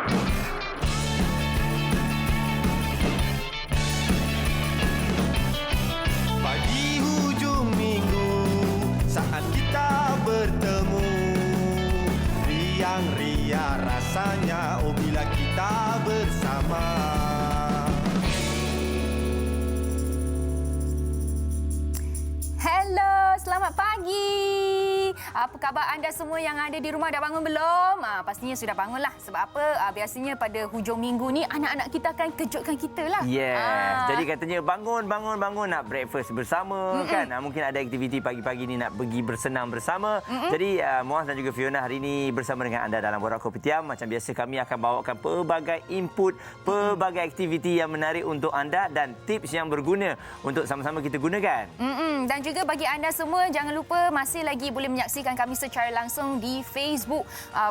Pagi hujung minggu saat kita bertemu, riang-riang rasanya bila kita bersama. Hello, selamat pagi. Apa khabar anda semua yang ada di rumah? Dah bangun belum? Pastinya sudah bangunlah. Sebab apa? Biasanya pada hujung minggu ni anak-anak kita akan kejutkan kita lah. Yes. Jadi katanya bangun nak breakfast bersama kan. Mungkin ada aktiviti pagi-pagi ni nak pergi bersenam bersama. Jadi Muaz dan juga Fiona hari ini bersama dengan anda dalam Borak Kopitiam. Macam biasa kami akan bawakan pelbagai input, pelbagai aktiviti yang menarik untuk anda dan tips yang berguna untuk sama-sama kita gunakan. Dan juga bagi anda semua, jangan lupa masih lagi boleh menyaksikan kami secara langsung di Facebook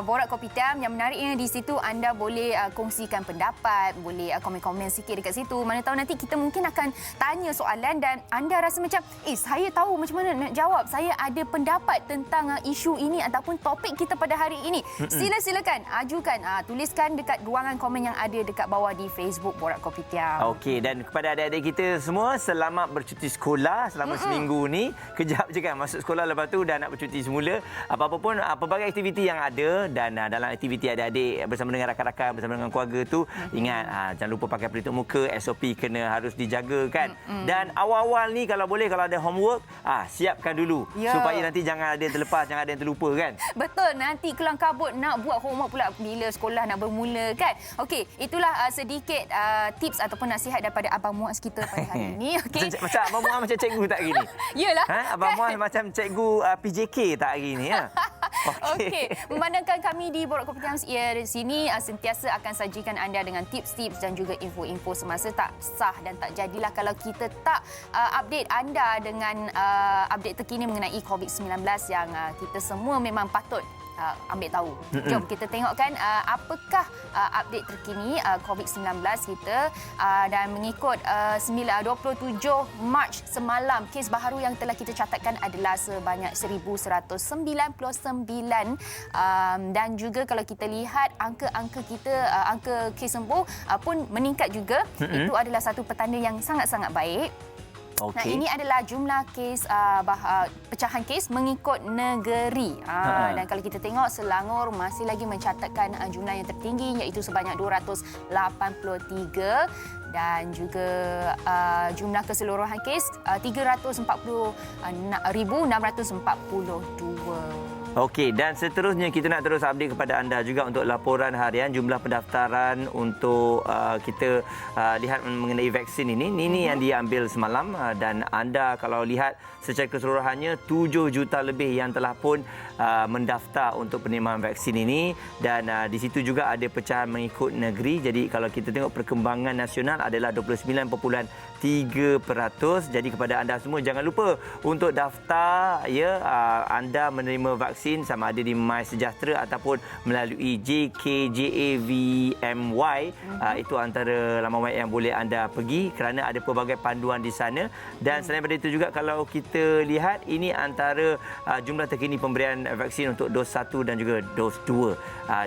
Borak Kopitiam. Yang menariknya di situ anda boleh kongsikan pendapat, boleh komen-komen sikit dekat situ. Mana tahu nanti kita mungkin akan tanya soalan dan anda rasa macam, saya tahu macam mana nak jawab. Saya ada pendapat tentang isu ini ataupun topik kita pada hari ini. Silakan ajukan, tuliskan dekat ruangan komen yang ada dekat bawah di Facebook Borak Kopitiam. Okey, dan kepada adik-adik kita semua, selamat bercuti sekolah selama seminggu ni. Kejap je kan masuk sekolah, lepas tu dah nak bercuti semula. Apa-apa pun, pelbagai aktiviti yang ada dan dalam aktiviti adik-adik bersama dengan rakan-rakan, bersama dengan keluarga tu, ingat jangan lupa pakai pelitup muka, SOP kena harus dijaga kan. Dan awal-awal ni kalau boleh, kalau ada homework, siapkan dulu supaya nanti jangan ada yang terlepas, jangan ada yang terlupa kan. Betul, nanti kelang kabut nak buat homework pula bila sekolah nak bermula kan. Okey, itulah sedikit tips ataupun nasihat daripada Abang Muaz kita pada hari ini. Okey. Macam Abang Muaz macam cikgu tak hari ni? Yalah. Abang Muaz macam cikgu PJK tak hari ni ya? Okey. Memandangkan kami di Borak Kopitiam di sini sentiasa akan sajikan anda dengan tips-tips dan juga info-info semasa. Tak sah dan tak jadilah kalau kita tak update anda dengan update terkini mengenai COVID-19 yang kita semua memang patut ambil tahu. Jom kita tengokkan apakah update terkini COVID-19 kita dan mengikut 27 Mac semalam, kes baharu yang telah kita catatkan adalah sebanyak 1,199 dan juga kalau kita lihat angka-angka kita, angka kes sembuh pun meningkat juga. Itu adalah satu petanda yang sangat-sangat baik. Okay. Nah, ini adalah jumlah kes pecahan kes mengikut negeri. Dan kalau kita tengok, Selangor masih lagi mencatatkan jumlah yang tertinggi iaitu sebanyak 283 dan juga jumlah keseluruhan kes 340,642. Okey, dan seterusnya kita nak terus update kepada anda juga untuk laporan harian jumlah pendaftaran untuk kita lihat mengenai vaksin ini. Ini yang diambil semalam dan anda kalau lihat secara keseluruhannya 7 juta lebih yang telah pun mendaftar untuk penerimaan vaksin ini dan di situ juga ada pecahan mengikut negeri. Jadi kalau kita tengok perkembangan nasional adalah 29.3%. Jadi kepada anda semua jangan lupa untuk daftar anda menerima vaksin sama ada di MySejahtera ataupun melalui JKJAVMY. Itu antara laman web yang boleh anda pergi kerana ada pelbagai panduan di sana. Dan selain daripada itu juga kalau kita lihat ini antara jumlah terkini pemberian vaksin untuk dos 1 dan juga dos 2.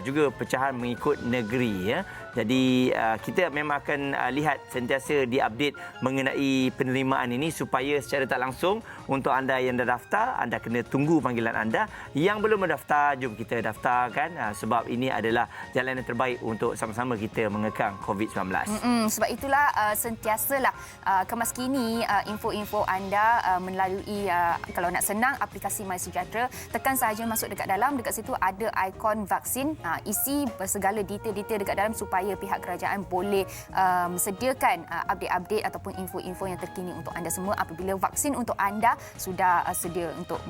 Juga pecahan mengikut negeri ya. Jadi kita memang akan lihat sentiasa diupdate mengenai penerimaan ini supaya secara tak langsung untuk anda yang dah daftar, anda kena tunggu panggilan anda. Yang belum mendaftar, jom kita daftarkan sebab ini adalah jalan yang terbaik untuk sama-sama kita mengekang COVID-19. Sebab itulah sentiasalah kemaskini info-info anda melalui kalau nak senang aplikasi MySejahtera, tekan sahaja masuk dekat dalam, dekat situ ada ikon vaksin, isi segala detail-detail dekat dalam supaya pihak kerajaan boleh sediakan update-update ataupun info-info yang terkini untuk anda semua apabila vaksin untuk anda sudah sedia untuk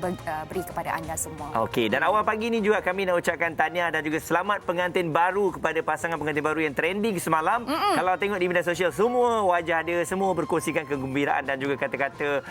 beri kepada anda semua. Okey, dan awal pagi ni juga kami nak ucapkan tahniah dan juga selamat pengantin baru kepada pasangan pengantin baru yang trending semalam. Kalau tengok di media sosial, semua wajah dia, semua berkongsikan kegembiraan dan juga kata-kata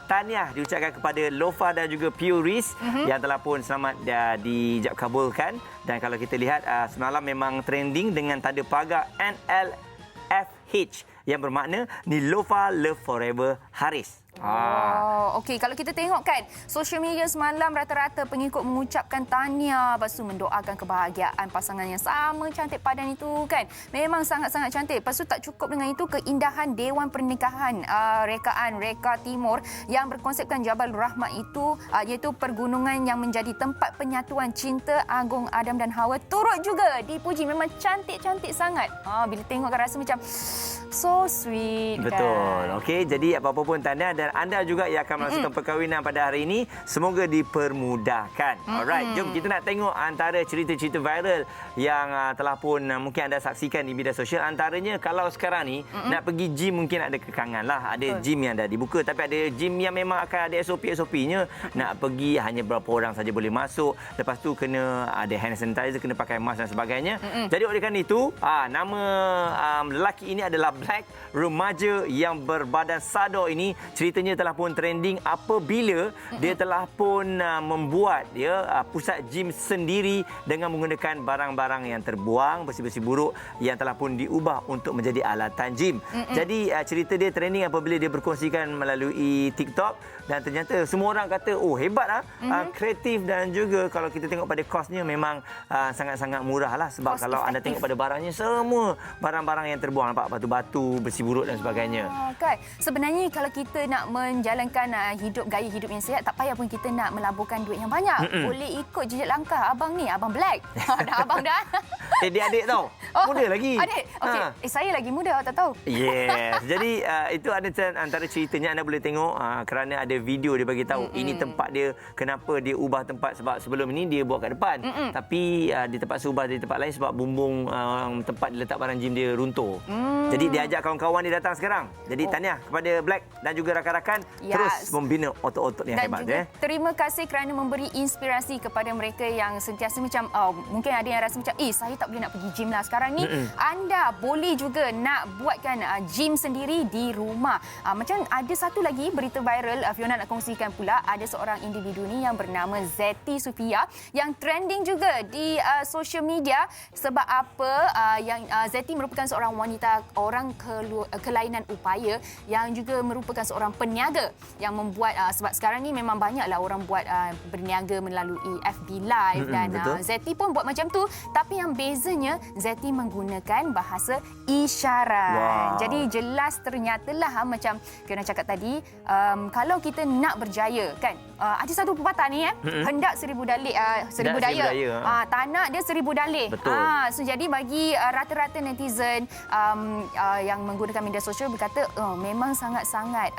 tahniah diucapkan kepada Lofa dan juga Puris yang telah pun selamat dijawab kabulkan. Dan kalau kita lihat semalam memang trending dengan tanda pagar NLFH yang bermakna Nilofa Love Forever Haris. Oh, okey. Kalau kita tengok kan, social media semalam rata-rata pengikut mengucapkan tahniah, lepas tu mendoakan kebahagiaan pasangan yang sama cantik padan itu kan. Memang sangat-sangat cantik. Lepas tu tak cukup dengan itu, keindahan Dewan Pernikahan rekaan Reka Timur yang berkonsepkan Jabal Rahmah itu iaitu pergunungan yang menjadi tempat penyatuan cinta agung Adam dan Hawa turut juga dipuji. Memang cantik-cantik sangat. Bila tengok kan rasa macam so sweet. Betul. Kan? Okey, jadi apa-apa pun tahniah dan anda juga yang akan melangsungkan perkahwinan pada hari ini, semoga dipermudahkan. Alright, jom kita nak tengok antara cerita-cerita viral yang telah pun mungkin anda saksikan di media sosial. Antaranya kalau sekarang ni nak pergi gym mungkin ada kekangan lah. Ada gym yang dah dibuka, tapi ada gym yang memang akan ada SOP-SOP-nya. Nak pergi hanya berapa orang saja boleh masuk. Lepas tu kena ada hand sanitizer, kena pakai mask dan sebagainya. Jadi oleh kerana itu, nama lelaki ini adalah Black. Remaja yang berbadan sador ini ceritanya telah pun trending apabila dia telah pun membuat pusat gym sendiri dengan menggunakan barang-barang yang terbuang, bersih-bersih buruk yang telah pun diubah untuk menjadi alatan gym. Jadi cerita dia trending apabila dia berkongsikan melalui TikTok dan ternyata semua orang kata, oh hebat kreatif dan juga kalau kita tengok pada kosnya memang sangat-sangat murah lah sebab Cost kalau anda effective. tengok pada barangnya semua barang-barang yang terbuang, nampak batu-batu, bersih buruk dan sebagainya. Kan? Sebenarnya kalau kita nak menjalankan gaya hidup yang sihat, tak payah pun kita nak melaburkan duit yang banyak. Boleh ikut jejak langkah abang ni, abang Black. Dah abang dah. Dia adik tau. Muda lagi. Adik. Okey. Saya lagi muda, tak tahu. Yes. Jadi itu ada antara ceritanya anda boleh tengok kerana ada video dia bagi tahu ini tempat dia, kenapa dia ubah tempat sebab sebelum ini dia buat kat depan. Tapi dia terpaksa ubah di tempat lain sebab bumbung tempat dia letak barang gym dia runtuh. Jadi dia ajak kawan-kawan dia datang sekarang. Jadi tahniah kepada Black dan juga rakan-rakan terus membina otot-otot yang dan hebat. juga terima kasih kerana memberi inspirasi kepada mereka yang sentiasa macam mungkin ada yang rasa macam saya tak boleh nak pergi gym lah sekarang ni. Anda boleh juga nak buatkan gym sendiri di rumah. Macam ada satu lagi berita viral Fiona nak kongsikan pula, ada seorang individu ni yang bernama Zeti Sufia yang trending juga di social media. Sebab apa? Yang Zeti merupakan seorang wanita orang kelainan upaya yang juga merupakan seorang peniaga yang membuat sebab sekarang ni memang banyaklah orang buat berniaga melalui FB Live dan Zeti pun buat macam tu, tapi yang bezanya Zeti menggunakan bahasa isyarat. Jadi jelas ternyatalah macam Fiona cakap tadi, kalau kita nak berjaya kan, ada satu pepatah ni hendak seribu dalih, seribu daya. Tak nak dia seribu dalih. So jadi bagi rata-rata netizen yang menggunakan media sosial berkata memang sangat-sangat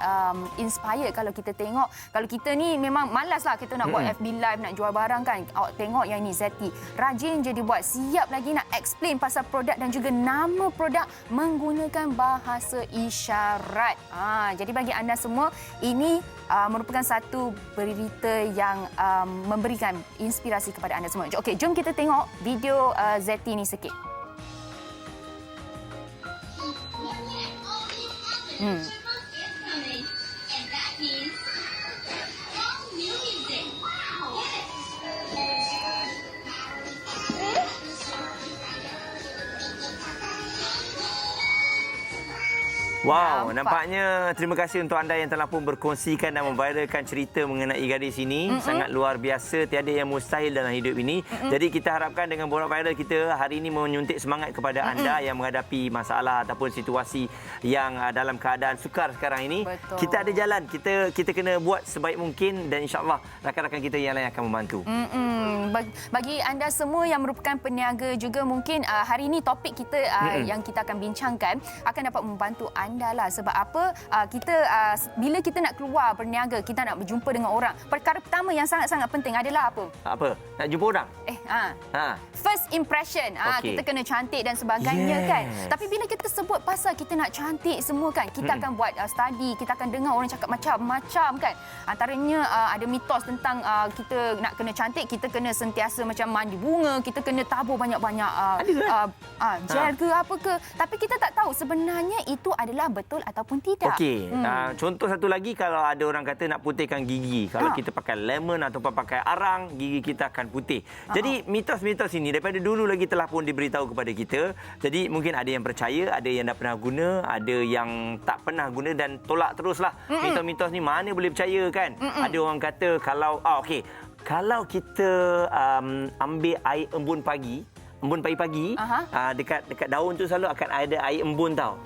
inspired kalau kita tengok. Kalau kita ni memang malas lah kita nak buat FB Live, nak jual barang kan. Awak tengok yang ni Zeti rajin je dia buat, siap lagi nak explain pasal produk dan juga nama produk menggunakan bahasa isyarat. Jadi bagi anda semua ini merupakan satu berita yang memberikan inspirasi kepada anda semua. Okey, jom kita tengok video Zeti ni sikit. Wow, nampaknya terima kasih untuk anda yang telah pun berkongsikan dan memviralkan cerita mengenai gadis ini. Sangat luar biasa, tiada yang mustahil dalam hidup ini. Jadi kita harapkan dengan borak viral kita hari ini menyuntik semangat kepada anda yang menghadapi masalah ataupun situasi yang dalam keadaan sukar sekarang ini. Betul. Kita ada jalan, kita kena buat sebaik mungkin dan insya-Allah rakan-rakan kita yang lain akan membantu. Bagi anda semua yang merupakan peniaga juga mungkin hari ini topik kita yang kita akan bincangkan akan dapat membantu anda lah. Sebab apa? Bila kita nak keluar berniaga, kita nak berjumpa dengan orang, perkara pertama yang sangat-sangat penting adalah apa? Apa? Nak jumpa orang? First impression. Kita kena cantik dan sebagainya kan. Tapi bila kita sebut pasal kita nak cantik semua kan, kita akan buat study, kita akan dengar orang cakap macam-macam kan. Antaranya ada mitos tentang kita nak kena cantik, kita kena sentiasa macam mandi bunga, kita kena tabur banyak-banyak gel ke apa ke. Tapi kita tak tahu sebenarnya itu adalah itulah betul ataupun tidak. Okey, contoh satu lagi, kalau ada orang kata nak putihkan gigi, kalau kita pakai lemon ataupun pakai arang, gigi kita akan putih. Jadi mitos-mitos ini daripada dulu lagi telah pun diberitahu kepada kita. Jadi mungkin ada yang percaya, ada yang dah pernah guna, ada yang tak pernah guna dan tolak teruslah. Mitos-mitos ni mana boleh percaya kan? Ada orang kata kalau kalau kita ambil air embun pagi, embun pagi-pagi, dekat daun tu selalu akan ada air embun tau.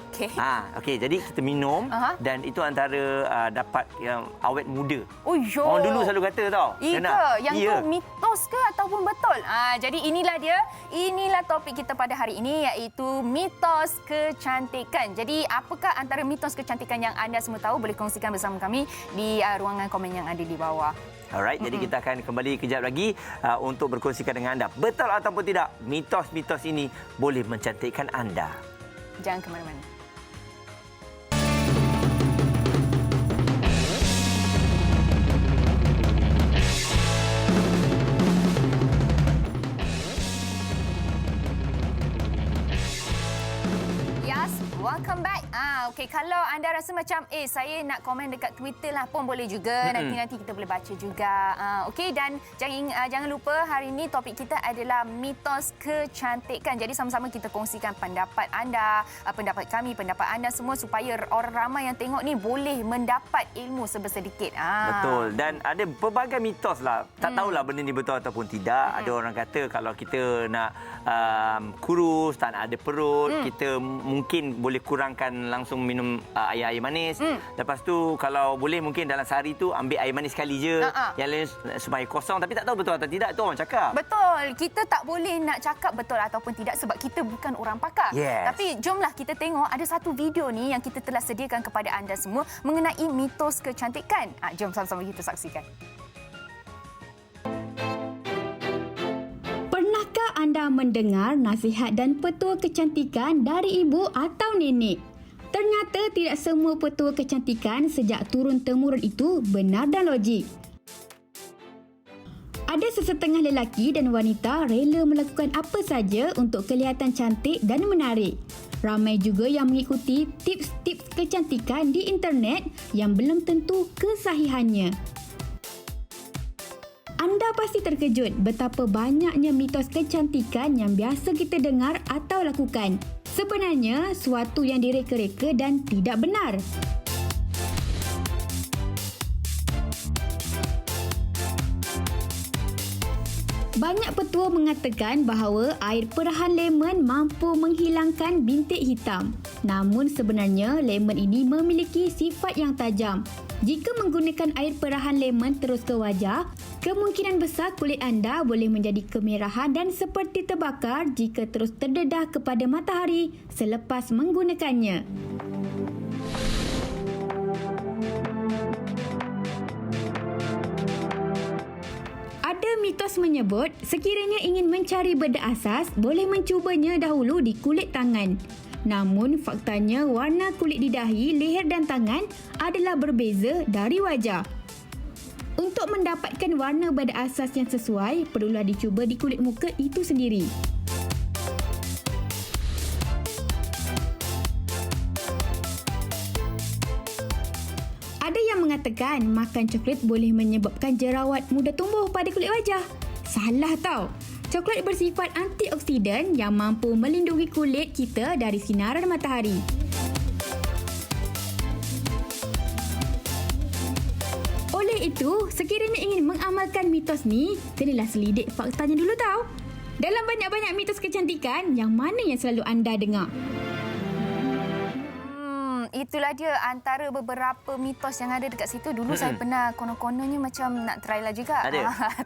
Okey, jadi kita minum dan itu antara dapat yang awet muda. Orang dulu selalu kata tau. Yang tu mitos ke ataupun betul? Jadi inilah dia. Inilah topik kita pada hari ini, iaitu mitos kecantikan. Jadi apakah antara mitos kecantikan yang anda semua tahu? Boleh kongsikan bersama kami di ruangan komen yang ada di bawah. Alright, jadi kita akan kembali kejap lagi untuk berkongsikan dengan anda. Betul ataupun tidak, mitos-mitos ini boleh mencantikkan anda. Jangan ke mana-mana. Welcome back. Okey, kalau anda rasa macam saya nak komen dekat Twitter lah pun boleh juga. Nanti kita boleh baca juga. Okey, dan jangan lupa hari ini topik kita adalah mitos kecantikan. Jadi sama-sama kita kongsikan pendapat anda, pendapat kami, pendapat anda semua supaya orang ramai yang tengok ni boleh mendapat ilmu sebersedikit. Betul. Dan ada pelbagai mitos lah. Tak tahulah benda ni betul ataupun tidak. Ada orang kata kalau kita nak kurus, tak nak ada perut, kita mungkin boleh kurangkan langsung minum air manis. Lepas tu kalau boleh mungkin dalam sehari tu ambil air manis sekali je. Yang lain supaya kosong, tapi tak tahu betul atau tidak, tu orang cakap. Betul. Kita tak boleh nak cakap betul ataupun tidak sebab kita bukan orang pakar. Tapi jomlah kita tengok ada satu video ni yang kita telah sediakan kepada anda semua mengenai mitos kecantikan. Jom sama-sama kita saksikan. Pernahkah anda mendengar nasihat dan petua kecantikan dari ibu atau nenek? Ternyata tidak semua petua kecantikan sejak turun-temurun itu benar dan logik. Ada sesetengah lelaki dan wanita rela melakukan apa saja untuk kelihatan cantik dan menarik. Ramai juga yang mengikuti tips-tips kecantikan di internet yang belum tentu kesahihannya. Anda pasti terkejut betapa banyaknya mitos kecantikan yang biasa kita dengar atau lakukan. Sebenarnya, suatu yang direka-reka dan tidak benar. Banyak petua mengatakan bahawa air perahan lemon mampu menghilangkan bintik hitam. Namun sebenarnya, lemon ini memiliki sifat yang tajam. Jika menggunakan air perahan lemon terus ke wajah, kemungkinan besar kulit anda boleh menjadi kemerahan dan seperti terbakar jika terus terdedah kepada matahari selepas menggunakannya. Ada mitos menyebut sekiranya ingin mencari bedak asas, boleh mencubanya dahulu di kulit tangan. Namun faktanya warna kulit di dahi, leher dan tangan adalah berbeza dari wajah. Untuk mendapatkan warna bedak asas yang sesuai, perlulah dicuba di kulit muka itu sendiri. Ada yang mengatakan makan coklat boleh menyebabkan jerawat mudah tumbuh pada kulit wajah. Salah tau. Coklat bersifat antioksidan yang mampu melindungi kulit kita dari sinaran matahari. Oleh itu, sekiranya ingin mengamalkan mitos ni, kenalah selidik faktanya dulu tau. Dalam banyak-banyak mitos kecantikan, yang mana yang selalu anda dengar? Itulah dia antara beberapa mitos yang ada dekat situ. Dulu saya pernah konon-kononnya macam nak try lah juga.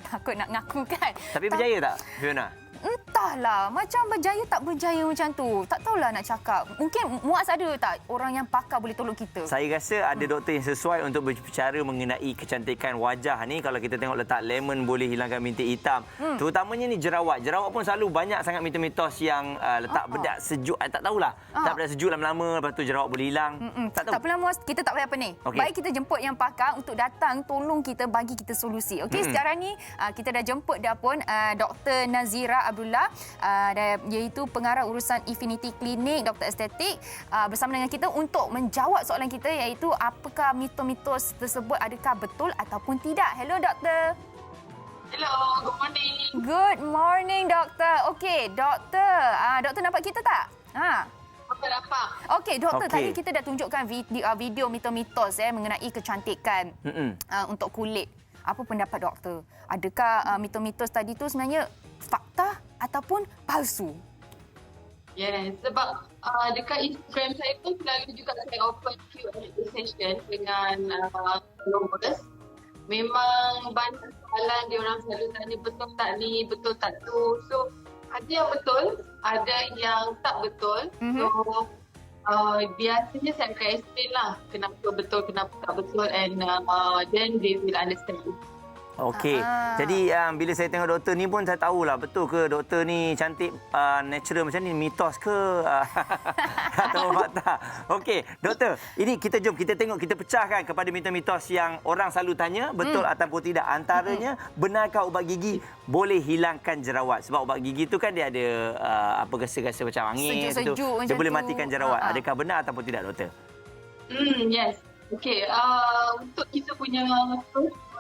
Takut nak ngaku kan. Tapi berjaya tak, Fiona? Entahlah, macam berjaya tak berjaya macam tu. Tak tahulah nak cakap. Mungkin Muaz ada tak orang yang pakar boleh tolong kita? Saya rasa ada doktor yang sesuai untuk berbicara mengenai kecantikan wajah ni. Kalau kita tengok letak lemon boleh hilangkan bintik hitam. Terutamanya ni jerawat. Jerawat pun selalu banyak sangat mitos-mitos yang letak bedak sejuk. Tak tahulah. Tak bedak sejuk lama-lama, lepas tu jerawat boleh hilang. Tak tahu. Tak apalah Muaz, kita tak payah pening. Baik kita jemput yang pakar untuk datang tolong kita, bagi kita solusi. Okey, sekarang ni kita dah jemput dah pun Dr. Nazira Abdullah. iaitu pengarah urusan Infinity Clinic, doktor estetik, bersama dengan kita untuk menjawab soalan kita iaitu apakah mitos-mitos tersebut adakah betul ataupun tidak. Hello doktor. Hello, good morning. Good morning doktor. Okey, doktor. Doktor nampak kita tak? Apa? Okey, doktor, Okey. tadi kita dah tunjukkan video mitos-mitos mengenai kecantikan untuk kulit. Apa pendapat doktor? Adakah mitos-mitos tadi tu sebenarnya fakta ataupun palsu? Yes, sebab dekat Instagram saya pun selalu juga saya open Q&A session dengan followers. Memang banyak soalan dia orang selalu tanya betul tak ni, betul tak tu. So, ada yang betul, ada yang tak betul. So, biasanya saya akan explain lah kenapa betul, kenapa tak betul, and then they will understand. Okey. Jadi bila saya tengok doktor ni pun saya tahulah betul ke doktor ni cantik natural macam ni, mitos ke atau fakta. Okey, doktor, ini kita tengok, kita pecahkan kepada mitos-mitos yang orang selalu tanya betul ataupun tidak. Antaranya, benarkah ubat gigi boleh hilangkan jerawat? Sebab ubat gigi tu kan dia ada gasa-gasa macam angin, Sejuk-sejuk dia macam boleh tu. matikan jerawat. Adakah benar ataupun tidak, doktor? Yes. Okey, untuk kita punya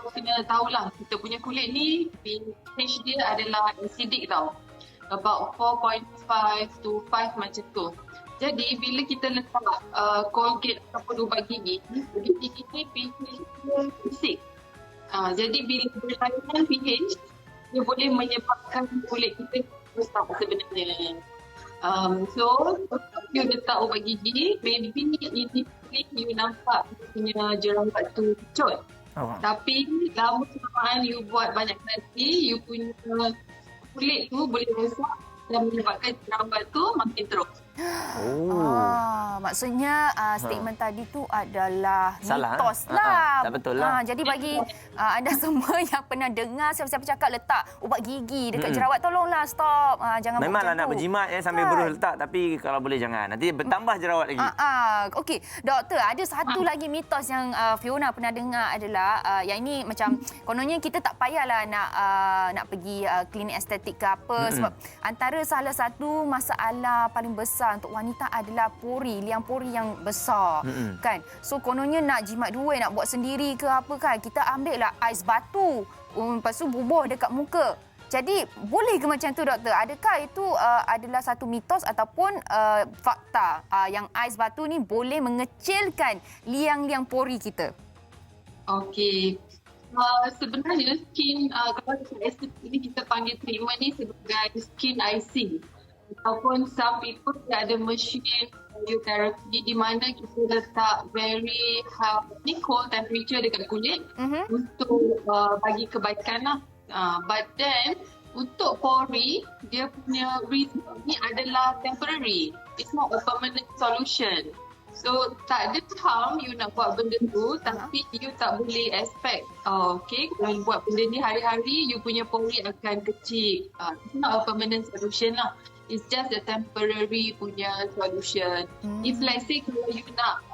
kena tahulah kita punya kulit ni pH dia adalah acidic tau. About 4.5 to 5 macam tu. Jadi bila kita letak Colgate ataupun ubat gigi ni pH dia acidic. Jadi bila berlainan pH dia boleh menyebabkan kulit kita rosak sebenarnya. So you letak ubat gigi, maybe initially you nampak punya jerawat tu kecut. Tapi lama kelamaan you buat banyak kali, you punya kulit tu boleh rosak dan menyebabkan jerawat tu makin teruk. Maksudnya statement tadi tu adalah Salah, mitos lah. tak betul lah. Jadi bagi anda semua yang pernah dengar siapa-siapa cakap letak ubat gigi dekat jerawat, tolonglah stop. Jangan buat Memanglah macam nak tu. berjimat sambil Kan? berus letak, tapi kalau boleh jangan. Nanti bertambah jerawat lagi. Okey, doktor, ada satu lagi mitos yang Fiona pernah dengar adalah yang ini macam kononnya kita tak payahlah nak pergi klinik estetik ke apa, sebab antara salah satu masalah paling besar untuk wanita adalah pori, liang pori yang besar, kan. So kononnya nak jimat dua, nak buat sendiri ke apa kan, kita ambil lah ais batu, lepas tu bubuh dekat muka. Jadi boleh ke macam tu, doktor? Adakah itu adalah satu mitos ataupun fakta yang ais batu ni boleh mengecilkan liang-liang pori kita? Okey. Sebenarnya skin, kalau estetik ini kita panggil treatment ni sebagai skin icing. Ataupun some people dia ada machine therapy di mana kita letak very cold temperature dekat kulit untuk bagi kebaikan lah. But then untuk pori, dia punya reason ni adalah temporary. It's not a permanent solution. So tak ada harm you nak buat benda tu, tapi you tak boleh expect kalau buat benda ni hari-hari you punya pori akan kecil. It's not a permanent solution lah. It's just a temporary punya solution. If let's say kalau you nak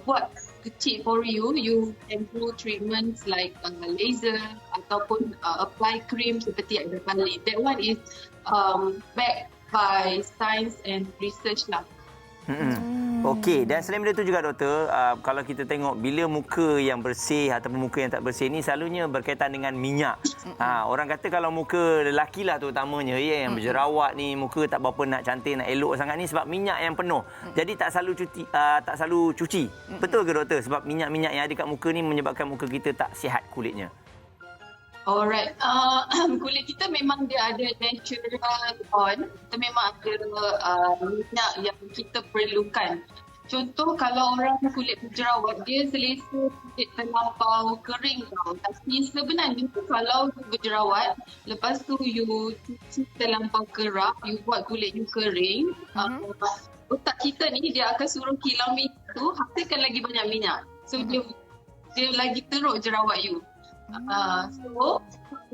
buat kecil for you can do treatments like laser ataupun apply cream seperti adrenaline. That one is backed by science and research lah. Okey, dan selain benda tu juga doktor, kalau kita tengok bila muka yang bersih ataupun muka yang tak bersih ni selalunya berkaitan dengan minyak. Orang kata kalau muka lelaki lah terutamanya yang berjerawat ni, muka tak berapa nak cantik, nak elok sangat ni sebab minyak yang penuh. Jadi tak selalu cuci. Betul ke doktor? Sebab minyak-minyak yang ada kat muka ni menyebabkan muka kita tak sihat kulitnya. Alright, kulit kita memang dia ada natural on. Kita memang ada minyak yang kita perlukan. Contoh kalau orang kulit berjerawat, dia selesa kulit terlampau kering tau. Tapi sebenarnya kalau berjerawat, lepas tu you cuci terlampau kerap, you buat kulit you kering, otak kita ni dia akan suruh kilau minyak tu, hasilkan lagi banyak minyak. So dia lagi teruk jerawat you. So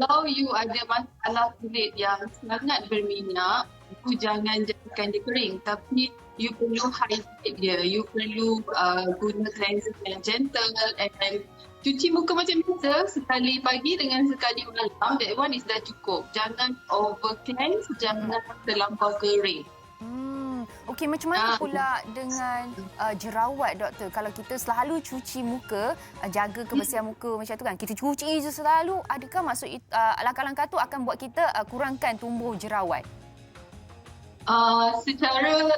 kalau you ada masalah kulit yang sangat berminyak, you jangan jadikan dia kering, tapi you perlu hydrate dia, you perlu guna cleanser yang gentle and cuci muka macam biasa, sekali pagi dengan sekali malam, that one is dah cukup. Jangan over cleanse, jangan terlampau kering. Okey, macam mana pula dengan jerawat, doktor? Kalau kita selalu cuci muka, jaga kebersihan muka macam tu kan, kita cuci je selalu, adakah maksud langkah-langkah tu akan buat kita kurangkan tumbuh jerawat? Secara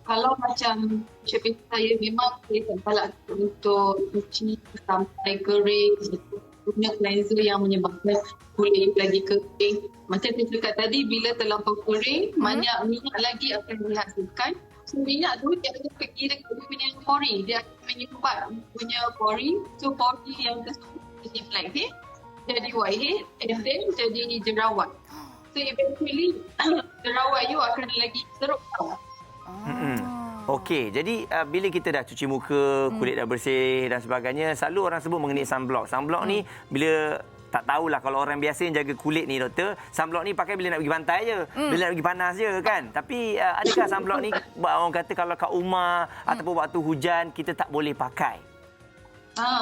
kalau macam saya memang saya tak galak untuk cuci sampai kering, punya cleanser yang menyebabkan kulit lagi kering. Macam saya cakap tadi, bila terlampau kering, banyak minyak lagi akan dihasilkan. So minyak tu dia akan pergi dekat dia punya pori, dia akan menyumbat punya pori. So pori yang tersebut jadi blackhead, jadi whitehead, and then jadi jerawat. So eventually jerawat you akan lagi teruk tau. Okey, jadi bila kita dah cuci muka, kulit dah bersih dan sebagainya, selalu orang sebut mengenai sunblock. Sunblock ni bila tak tahulah kalau orang biasa yang jaga kulit ni, doktor, sunblock ni pakai bila nak pergi pantai je, bila nak pergi panas je kan. Tapi adakah sunblock ni orang kata kalau kat rumah ataupun waktu hujan kita tak boleh pakai?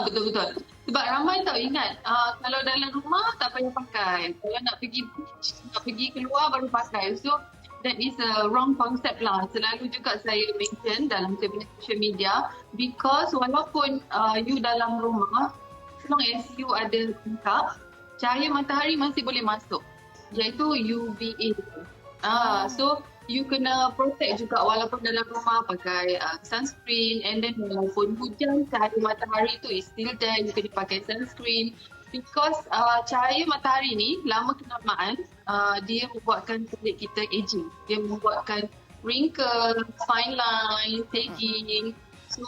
Betul-betul. Sebab ramai tak ingat, kalau dalam rumah tak payah pakai. Kalau nak pergi beach, nak pergi keluar baru pakai. So that is a wrong concept lah. Selalu juga saya mention dalam saya punya social media, because walaupun you dalam rumah, as long as you ada tingkap, cahaya matahari masih boleh masuk, iaitu UVA. So you kena protect juga walaupun dalam rumah, pakai sunscreen, and then walaupun hujan, cahaya matahari tu is still there, you kena pakai sunscreen. Because cahaya matahari ni lama kelamaan dia membuatkan kulit kita aging. Dia membuatkan wrinkle, fine line, saging. So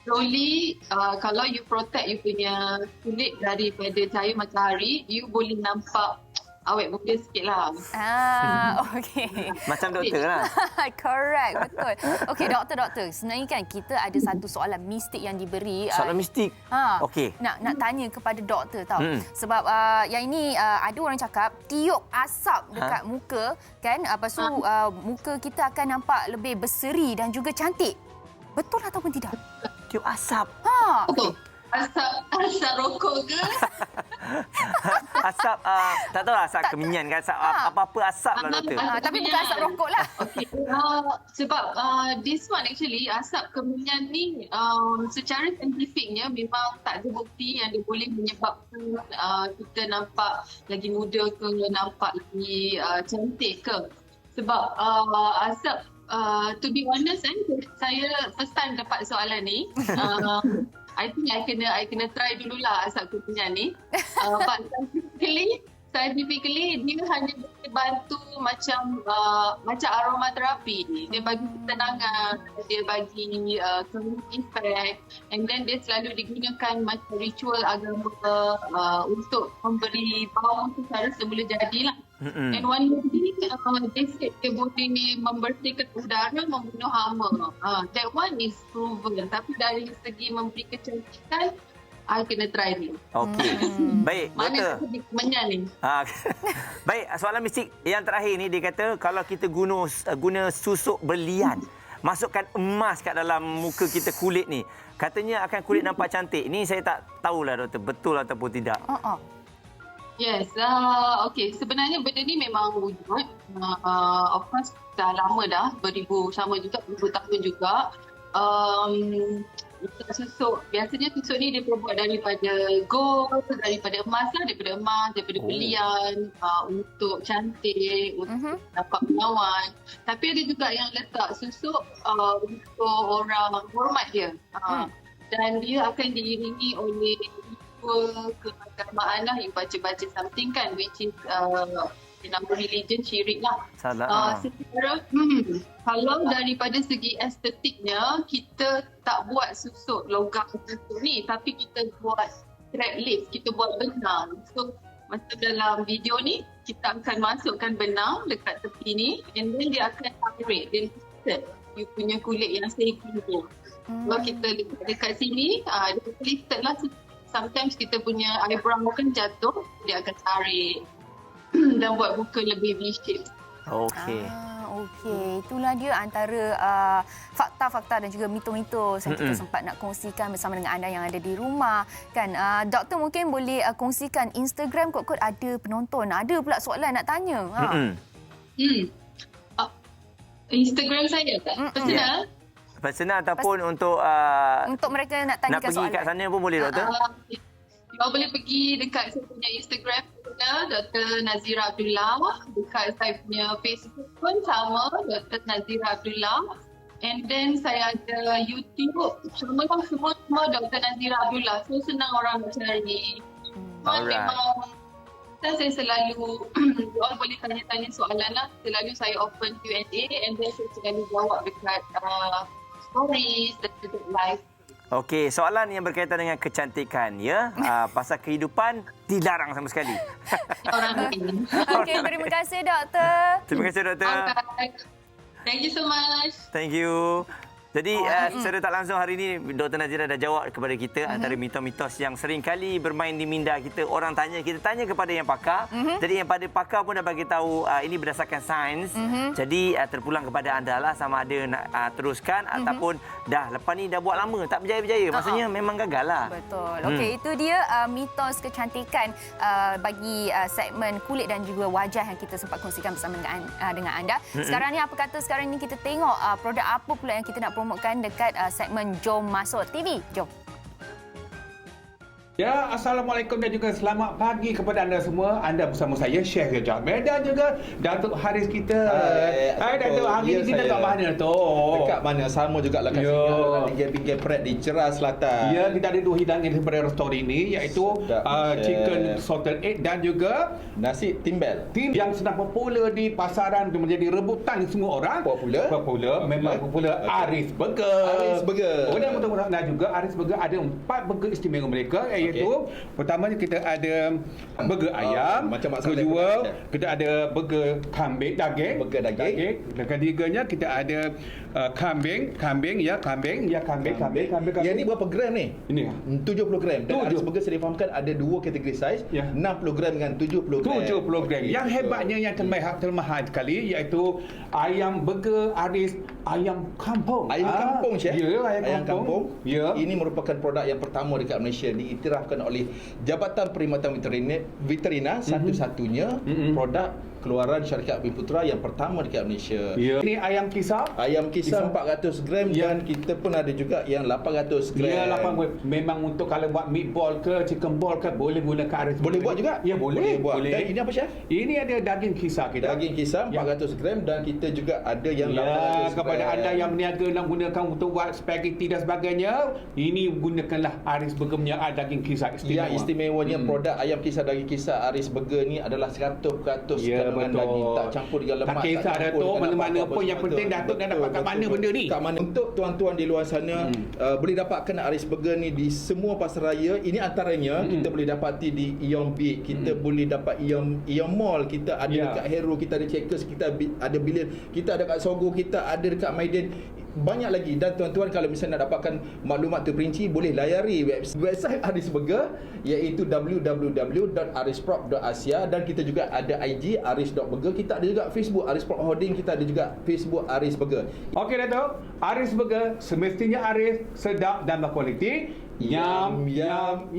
slowly kalau you protect you punya kulit daripada cahaya matahari, you boleh nampak awet muda sikit lah. Okey. Macam doktor lah. Correct, betul. Okey, doktor. Sebenarnya kan kita ada satu soalan mistik yang diberi. Soalan mistik? Okey. Nak tanya kepada doktor tau. Sebab yang ini ada orang cakap tiup asap dekat muka kan. Lepas tu muka kita akan nampak lebih berseri dan juga cantik. Betul ataupun tidak? Tiup asap? Betul. Asap rokok ke? Asap, tak tahu asap kemenyan kan, asap apa-apa asap lah doktor. Tapi bukan asap rokok lah. Okay. Sebab this one actually, asap kemenyan ni secara saintifiknya memang tak ada bukti yang dia boleh menyebabkan kita nampak lagi muda ke, nampak lagi cantik ke. Sebab asap, to be honest saya first time dapat soalan ni. I think I kena try dululah asap kemenyan ni. But scientifically dia hanya boleh bantu macam aromaterapi. Dia bagi ketenangan, dia bagi cooling effect, and then dia selalu digunakan macam ritual agama untuk memberi bau secara semula jadilah. And one more thing, they said dia boleh membersihkan udara, membunuh hama. That one is proven. Tapi dari segi memberi kecantikan, I kena try ni. Okey. Baik, doktor. Mana kemenyan ni? Baik, soalan mistik yang terakhir ni, dia kata kalau kita guna susuk berlian, masukkan emas kat dalam muka kita, kulit ni, katanya akan kulit nampak cantik. Ini saya tak tahulah doktor, betul ataupun tidak. Yes, okay. Sebenarnya benda ni memang wujud. Of course, dah lama dah, sama juga, beribu tahun juga. Susuk, biasanya susuk ni dia buat daripada gold, daripada emas, daripada belian, untuk cantik, untuk dapat menawan. Tapi ada juga yang letak susuk untuk orang hormat dia. Dan dia akan diiringi oleh keagamaan lah, you baca-baca something kan, which is nama religion syirik lah. Secara kalau daripada segi estetiknya, kita tak buat susuk logam susuk ni, tapi kita buat thread lace, kita buat benang. So macam dalam video ni, kita akan masukkan benang dekat tepi ni, and then dia akan tarik, dia lifted you punya kulit yang saging tu. Kalau kita dekat sini, dia lifted lah. Sometimes kita punya eyebrow kan jatuh, dia akan tarik dan buat muka lebih V-shape. Okey. Okey, itulah dia antara fakta-fakta dan juga mitos-mitos yang kita sempat nak kongsikan bersama dengan anda yang ada di rumah. Kan, doktor mungkin boleh kongsikan Instagram kot-kot ada penonton. Ada pula soalan nak tanya. Instagram saya personal. Personal ataupun untuk Untuk mereka nak tanyakan nak pergi soalan. kat sana pun boleh, doktor? Awak boleh pergi dekat saya punya Instagram, Dr. Nazira Abdullah. Dekat saya punya Facebook pun sama, Dr. Nazira Abdullah. And then saya ada YouTube, semua Dr. Nazira Abdullah. So senang orang nak cari. Alright. Memang saya selalu, orang boleh tanya-tanya soalan lah. Selalu saya open Q&A and then saya selalu jawab dekat stories dan juga live. Okey, soalan yang berkaitan dengan kecantikan, ya. Pasal kehidupan, dilarang sama sekali. Orang lain. Okey, terima kasih doktor. Terima kasih, doktor. Alright. Thank you so much. Thank you. Jadi secara tak langsung hari ini Dr. Nazira dah jawab kepada kita antara mitos-mitos yang sering kali bermain di minda kita. Orang tanya, kita tanya kepada yang pakar. Jadi yang pada pakar pun dah bagi tahu ini berdasarkan sains. Jadi terpulang kepada anda lah sama ada nak teruskan ataupun dah lepas ni dah buat lama tak berjaya-berjaya. Maksudnya memang gagal lah. Betul. Okey, itu dia mitos kecantikan bagi segmen kulit dan juga wajah yang kita sempat kongsikan bersama dengan anda. Sekarang ni apa kata sekarang ni kita tengok produk apa pula yang kita nak promokan dekat segmen Jom Masuk TV. Jom. Ya, Assalamualaikum dan juga selamat pagi kepada anda semua. Anda bersama saya, Syekh Jamil dan juga Datuk Haris kita. Hai Datuk, hari ini kita kat mana tu? Dekat mana? Sama juga lah kat sini. Dalam pinggir-pinggir Pret di Ceras Selatan. Ya, kita ada dua hidangan daripada restoran ini iaitu chicken salted egg dan juga Nasi timbel. yang sedang popular di pasaran itu menjadi rebutan semua orang. Popular. Memang popular. Aris Burger. Aris Burger. Dan dan juga Aris Burger ada 4 burger istimewa mereka iaitu pertamanya kita ada burger ayam, macam masalah kedua daripada kita ada burger kambing daging, dan ketiganya kita ada kambing. Yang ni berapa gram ni? Ini 70 gram. Dan Aris Burger saya difahamkan ada dua kategori saiz, Ya. 60 gram dengan 70 gram. 70 gram. Yang hebatnya yang termahal sekali iaitu ayam burger Aris ayam kampung. Ayam kampung, Syekh. Ya, ayam kampung. Ya. Ini merupakan produk yang pertama dekat Malaysia diiktirafkan oleh Jabatan Perkhidmatan Veteriner satu-satunya produk keluaran syarikat Bumiputera yang pertama dekat Malaysia. Ya. Ini ayam kisar. Ayam kisar 400 gram dan kita pun ada juga yang 800 gram. Ya, 8 gram. Memang untuk kalau buat meatball ke chicken ball ke boleh gunakan Aris. Boleh buat juga? Ya, boleh. Dan ini apa, Syekh? Ini ada daging kisar kita. Daging kisar 400 gram dan kita juga ada yang 800 gram. Kepada anda yang berniaga nak gunakan untuk buat spaghetti dan sebagainya, ini gunakanlah Aris Burger punya daging kisar istimewa. Yang istimewanya produk ayam kisar daging kisar Aris Burger ni adalah 100% kandungan daging, tak campur dengan lemak. Tak kisah dah tu, mana-mana pun yang penting Datuk dah dapat kat mana benda ni. Kat mana. Untuk tuan-tuan di luar sana boleh dapatkan Aris Burger ni di semua pasaraya. Ini antaranya kita boleh dapati di Ion Big, kita boleh dapat Ion Mall, kita ada dekat Hero, kita ada Checkers, kita ada Billion, kita ada kat Sogo, kita ada dekat Maiden. Banyak lagi. Dan tuan-tuan kalau misalnya nak dapatkan maklumat terperinci boleh layari website Aris Burger iaitu www.arisprop.asia dan kita juga ada IG aris.burger, kita ada juga Facebook Aris Prop Holding, kita ada juga Facebook Aris Burger. Okey Datuk, Aris Burger semestinya Aris, sedap dan berkualiti. Yum. Nyam.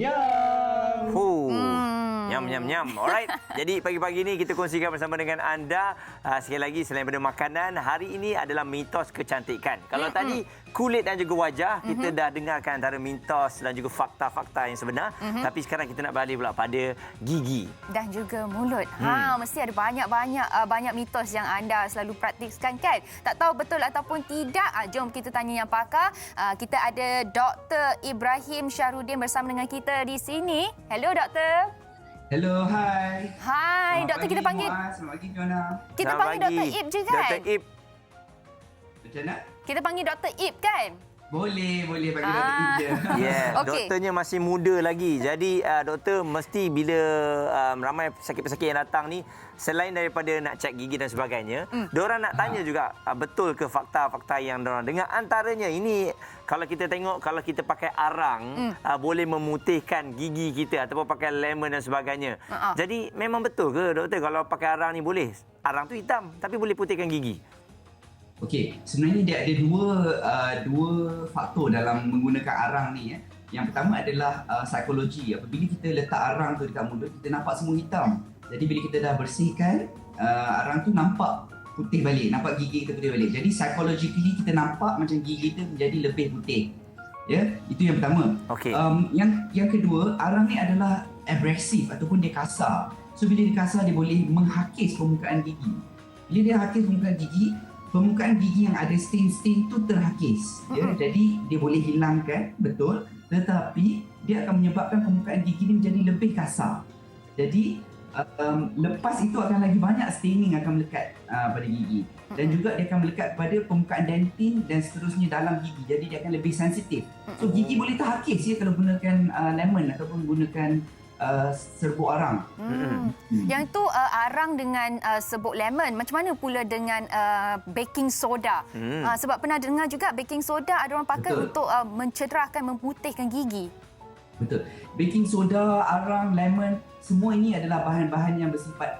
Alright. Jadi pagi-pagi ni kita kongsikan bersama dengan anda sekali lagi selain daripada makanan, hari ini adalah mitos kecantikan. Kalau tadi kulit dan juga wajah kita dah dengarkan antara mitos dan juga fakta-fakta yang sebenar, tapi sekarang kita nak beralih pula pada gigi Dan juga mulut. Mesti ada banyak mitos yang anda selalu praktikkan kan? Tak tahu betul ataupun tidak. Jom kita tanya yang pakar. Kita ada Dr. Ibrahim Syahrudin bersama dengan kita di sini. Hello Doktor. Hello, hai. Hai, Doktor kita panggil. Selamat pagi, Fiona. Kita Selamat panggil pagi. Dr. Ip je kan? Dr. Ip. Macam mana? Kita panggil Dr. Ip kan? Boleh bagi Dr. je. Okey. Doktornya masih muda lagi. Jadi doktor mesti bila ramai pesakit-pesakit yang datang ni, selain daripada nak cek gigi dan sebagainya, diorang nak tanya juga betul ke fakta-fakta yang diorang dengar. Antaranya ini kalau kita tengok, kalau kita pakai arang boleh memutihkan gigi kita ataupun pakai lemon dan sebagainya. Jadi memang betul ke doktor kalau pakai arang ni boleh? Arang tu hitam tapi boleh putihkan gigi. Okey, sebenarnya dia ada dua faktor dalam menggunakan arang ni. Yang pertama adalah psikologi. Apabila kita letak arang tu dekat mulut, kita nampak semua hitam. Jadi bila kita dah bersihkan, arang tu nampak putih balik, nampak gigi kita putih balik. Jadi psychologically kita nampak macam gigi kita menjadi lebih putih. Ya, itu yang pertama. Okey. Yang kedua, arang ni adalah abrasif ataupun dia kasar. So bila dia kasar, dia boleh menghakis permukaan gigi. Bila dia hakis permukaan gigi yang ada stain-stain tu terhakis. Ya, jadi dia boleh hilangkan, betul. Tetapi dia akan menyebabkan permukaan gigi ni menjadi lebih kasar. Jadi lepas itu akan lagi banyak staining akan melekat pada gigi. Dan juga dia akan melekat pada permukaan dentin dan seterusnya dalam gigi. Jadi dia akan lebih sensitif. So gigi boleh terhakis ya kalau gunakan lemon ataupun gunakan serbuk arang. Yang tu arang dengan serbuk lemon. Macam mana pula dengan baking soda? Sebab pernah dengar juga baking soda ada orang pakai untuk mencederahkan, memutihkan gigi. Betul. Baking soda, arang, lemon, semua ini adalah bahan-bahan yang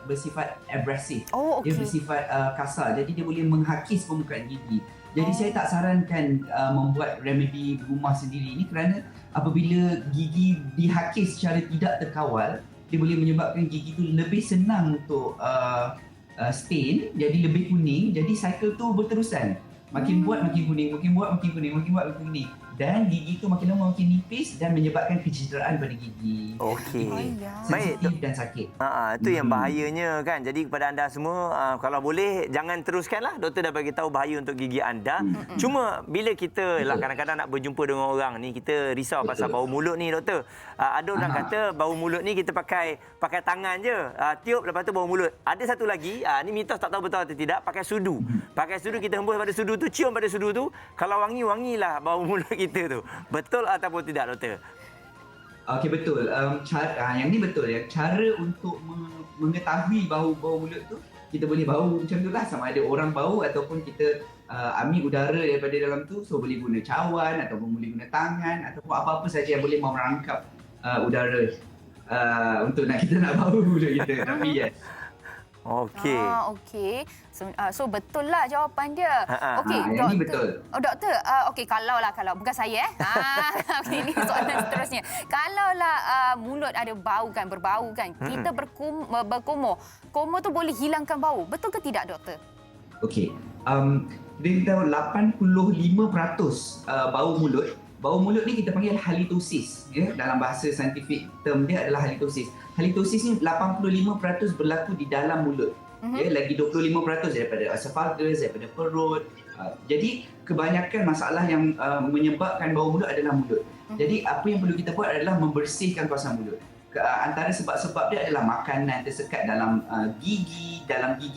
bersifat abrasif. Oh, okey. Dia bersifat kasar. Jadi dia boleh menghakis permukaan gigi. Jadi saya tak sarankan membuat remedi rumah sendiri ini kerana apabila gigi dihakis secara tidak terkawal, dia boleh menyebabkan gigi itu lebih senang untuk stain, jadi lebih kuning. Jadi cycle tu berterusan. Makin buat makin kuning, makin buat makin kuning, makin buat makin kuning. Dan gigi tu makin lama makin nipis dan menyebabkan kecederaan pada gigi. Okey. Sensitif dan sakit. Itu yang bahayanya kan. Jadi kepada anda semua, kalau boleh jangan teruskanlah. Doktor dah bagi tahu bahaya untuk gigi anda. Cuma bila kita lah kadang-kadang nak berjumpa dengan orang ni, kita risau pasal bau mulut ni doktor. Ada orang kata bau mulut ni kita pakai tangan je, tiup lepas tu bau mulut. Ada satu lagi, ni mitos tak tahu betul atau tidak, pakai sudu. Pakai sudu, kita hembus pada sudu tu, cium pada sudu tu, kalau wangi, wangilah bau mulut kita tu. Betul ataupun tidak doktor? Okey, betul. Yang ni betul ya. Cara untuk mengetahui bau mulut tu, kita boleh bau macam tu lah, sama ada orang bau ataupun kita ambil udara daripada dalam tu. So boleh guna cawan ataupun boleh guna tangan ataupun apa-apa saja yang boleh merangkap udara untuk kita nak bau mulut kita. Tapi yes. Okey. Okey. So betul lah jawapan dia. Okey, yang ni betul. Doktor, okey kalau bukan saya okey, ini soalan seterusnya. Kalaulah mulut ada bau kan, berbau kan, kita berkumur. Kumur tu boleh hilangkan bau. Betul ke tidak doktor? Okey. Kita tahu 85% bau mulut ni kita panggil halitosis, ya, dalam bahasa saintifik term dia adalah halitosis. Halitosis ni 85% berlaku di dalam mulut. Ya, lagi 25% daripada esophagus, daripada perut. Jadi kebanyakan masalah yang menyebabkan bau mulut adalah mulut. Jadi apa yang perlu kita buat adalah membersihkan kawasan mulut. Antara sebab-sebab dia adalah makanan tersekat dalam gigi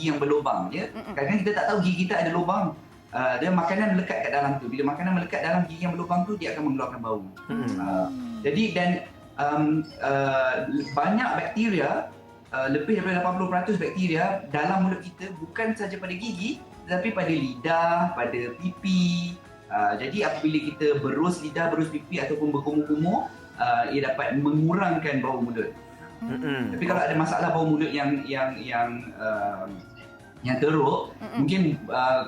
yang berlubang, ya. Kadang-kadang kita tak tahu gigi kita ada lubang. Dia makanan melekat kat dalam tu. Bila makanan melekat dalam gigi yang berlubang tu, dia akan mengeluarkan bau. Jadi dan banyak bakteria, lebih daripada 80% bakteria dalam mulut kita bukan saja pada gigi tetapi pada lidah, pada pipi. Jadi apabila kita berus lidah, berus pipi ataupun berkumur-kumur, ia dapat mengurangkan bau mulut. Tapi kalau ada masalah bau mulut yang teruk, mungkin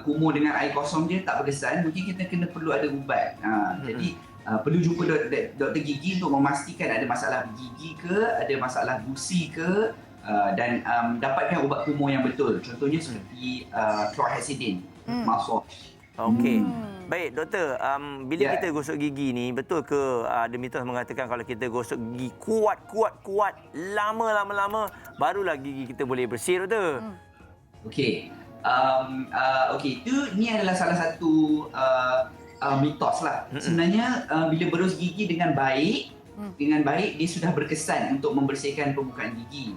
kumur dengan air kosong je tak berkesan, mungkin kita perlu ada ubat. Jadi perlu jumpa doktor gigi untuk memastikan ada masalah gigi ke, ada masalah gusi ke, dan dapatkan ubat kumur yang betul. Contohnya seperti chlorhexidine, mouthwash. Okey. Baik doktor, bila kita gosok gigi ni, betul ke ada mitos mengatakan kalau kita gosok gigi kuat, lama barulah gigi kita boleh bersih doktor? Okey. Ni adalah salah satu mitos lah. Sebenarnya bila berus gigi dengan baik, dia sudah berkesan untuk membersihkan permukaan gigi.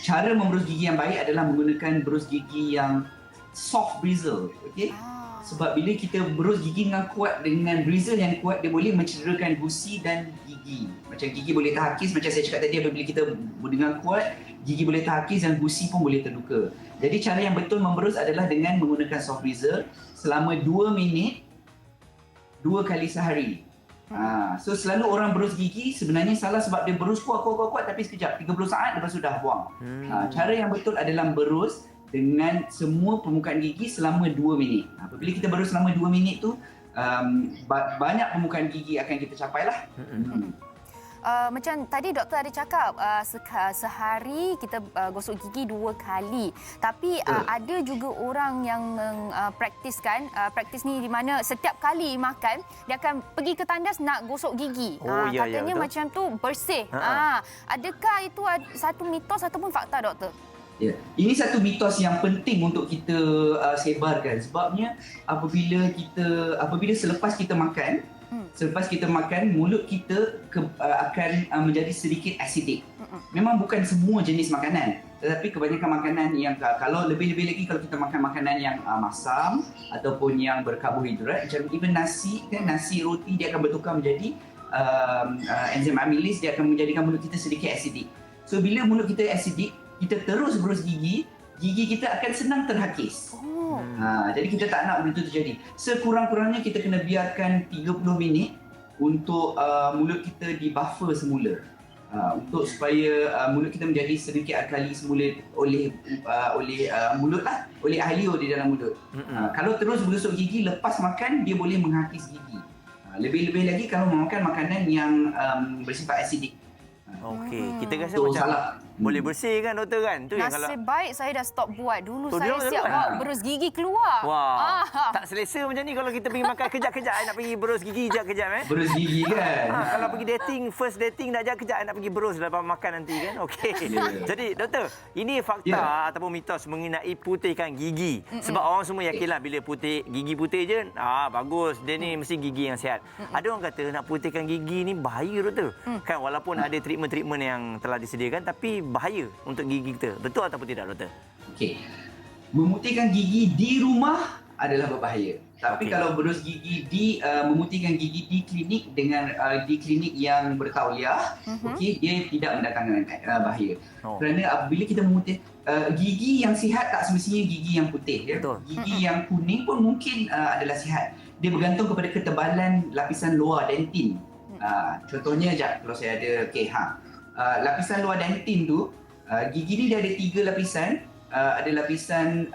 Cara memberus gigi yang baik adalah menggunakan berus gigi yang soft bristle, okey? Sebab bila kita berus gigi dengan bristle yang kuat, dia boleh mencederakan gusi dan gigi. Macam gigi boleh terhakis, macam saya cakap tadi, apabila kita dengan kuat, gigi boleh terhakis dan gusi pun boleh terluka. Jadi cara yang betul memberus adalah dengan menggunakan soft bristle selama 2 minit 2 kali sehari. So selalu orang berus gigi sebenarnya salah sebab dia berus kuat tapi sekejap 30 saat lepas tu dah buang. Cara yang betul adalah berus dengan semua permukaan gigi selama 2 minit. Apabila kita baru selama 2 minit tu, banyak permukaan gigi akan kita capai lah. Macam tadi doktor ada cakap sehari kita gosok gigi 2 kali. Tapi ada juga orang yang mempraktiskan praktis ni di mana setiap kali makan dia akan pergi ke tandas nak gosok gigi. Katanya macam tu bersih. Adakah itu satu mitos ataupun fakta doktor? Ya. Ini satu mitos yang penting untuk kita sebarkan, sebabnya apabila selepas kita makan, mulut kita akan menjadi sedikit acidic. Memang bukan semua jenis makanan, tetapi kebanyakan makanan yang kalau lebih-lebih lagi kalau kita makan makanan yang masam ataupun yang berkarbohidrat, macam even nasi, roti, dia akan bertukar menjadi enzim amylase, dia akan menjadikan mulut kita sedikit acidic. So bila mulut kita acidic, kita terus berus gigi kita akan senang terhakis. Jadi kita tak nak benda itu terjadi. Sekurang-kurangnya kita kena biarkan 30 minit untuk mulut kita di-buffer semula. Untuk supaya mulut kita menjadi sedikit alkali semula oleh ahlio di dalam mulut. Kalau terus berusuk gigi lepas makan, dia boleh menghakis gigi. Lebih-lebih lagi kalau makan makanan yang bersifat acidic. Okey, kita rasa So, macam salah. boleh bersih kan doktor kan? Tu yang kalau Nasib baik saya dah stop buat. Dulu saya dulu siap kan? bawa berus gigi keluar. wah, tak selesa macam ni kalau kita pergi makan kejap-kejap nak pergi berus gigi kejap-kejap Berus gigi kan. Kalau pergi dating, first dating nak kejap nak pergi berus lepas makan nanti kan. Okey. Jadi doktor, ini fakta ataupun mitos mengenai putihkan gigi. Sebab orang semua yakinlah bila gigi putih je, bagus, dia ni mesti gigi yang sihat. Ada orang kata nak putihkan gigi ni bahaya doktor. Kan walaupun ada treatment yang telah disediakan tapi bahaya untuk gigi kita. Betul ataupun tidak doktor? Okey. Memutihkan gigi di rumah adalah berbahaya. Tapi kalau berus gigi memutihkan gigi di klinik dengan di klinik yang bertauliah, okey, dia tidak mendatangkan bahaya. Kerana apabila kita memutih gigi yang sihat tak semestinya gigi yang putih ya. Betul. Gigi yang kuning pun mungkin adalah sihat. Dia bergantung kepada ketebalan lapisan luar dentin. Contohnya kalau saya ada lapisan luar dentin tu, gigi ni dia ada 3 lapisan. Ada lapisan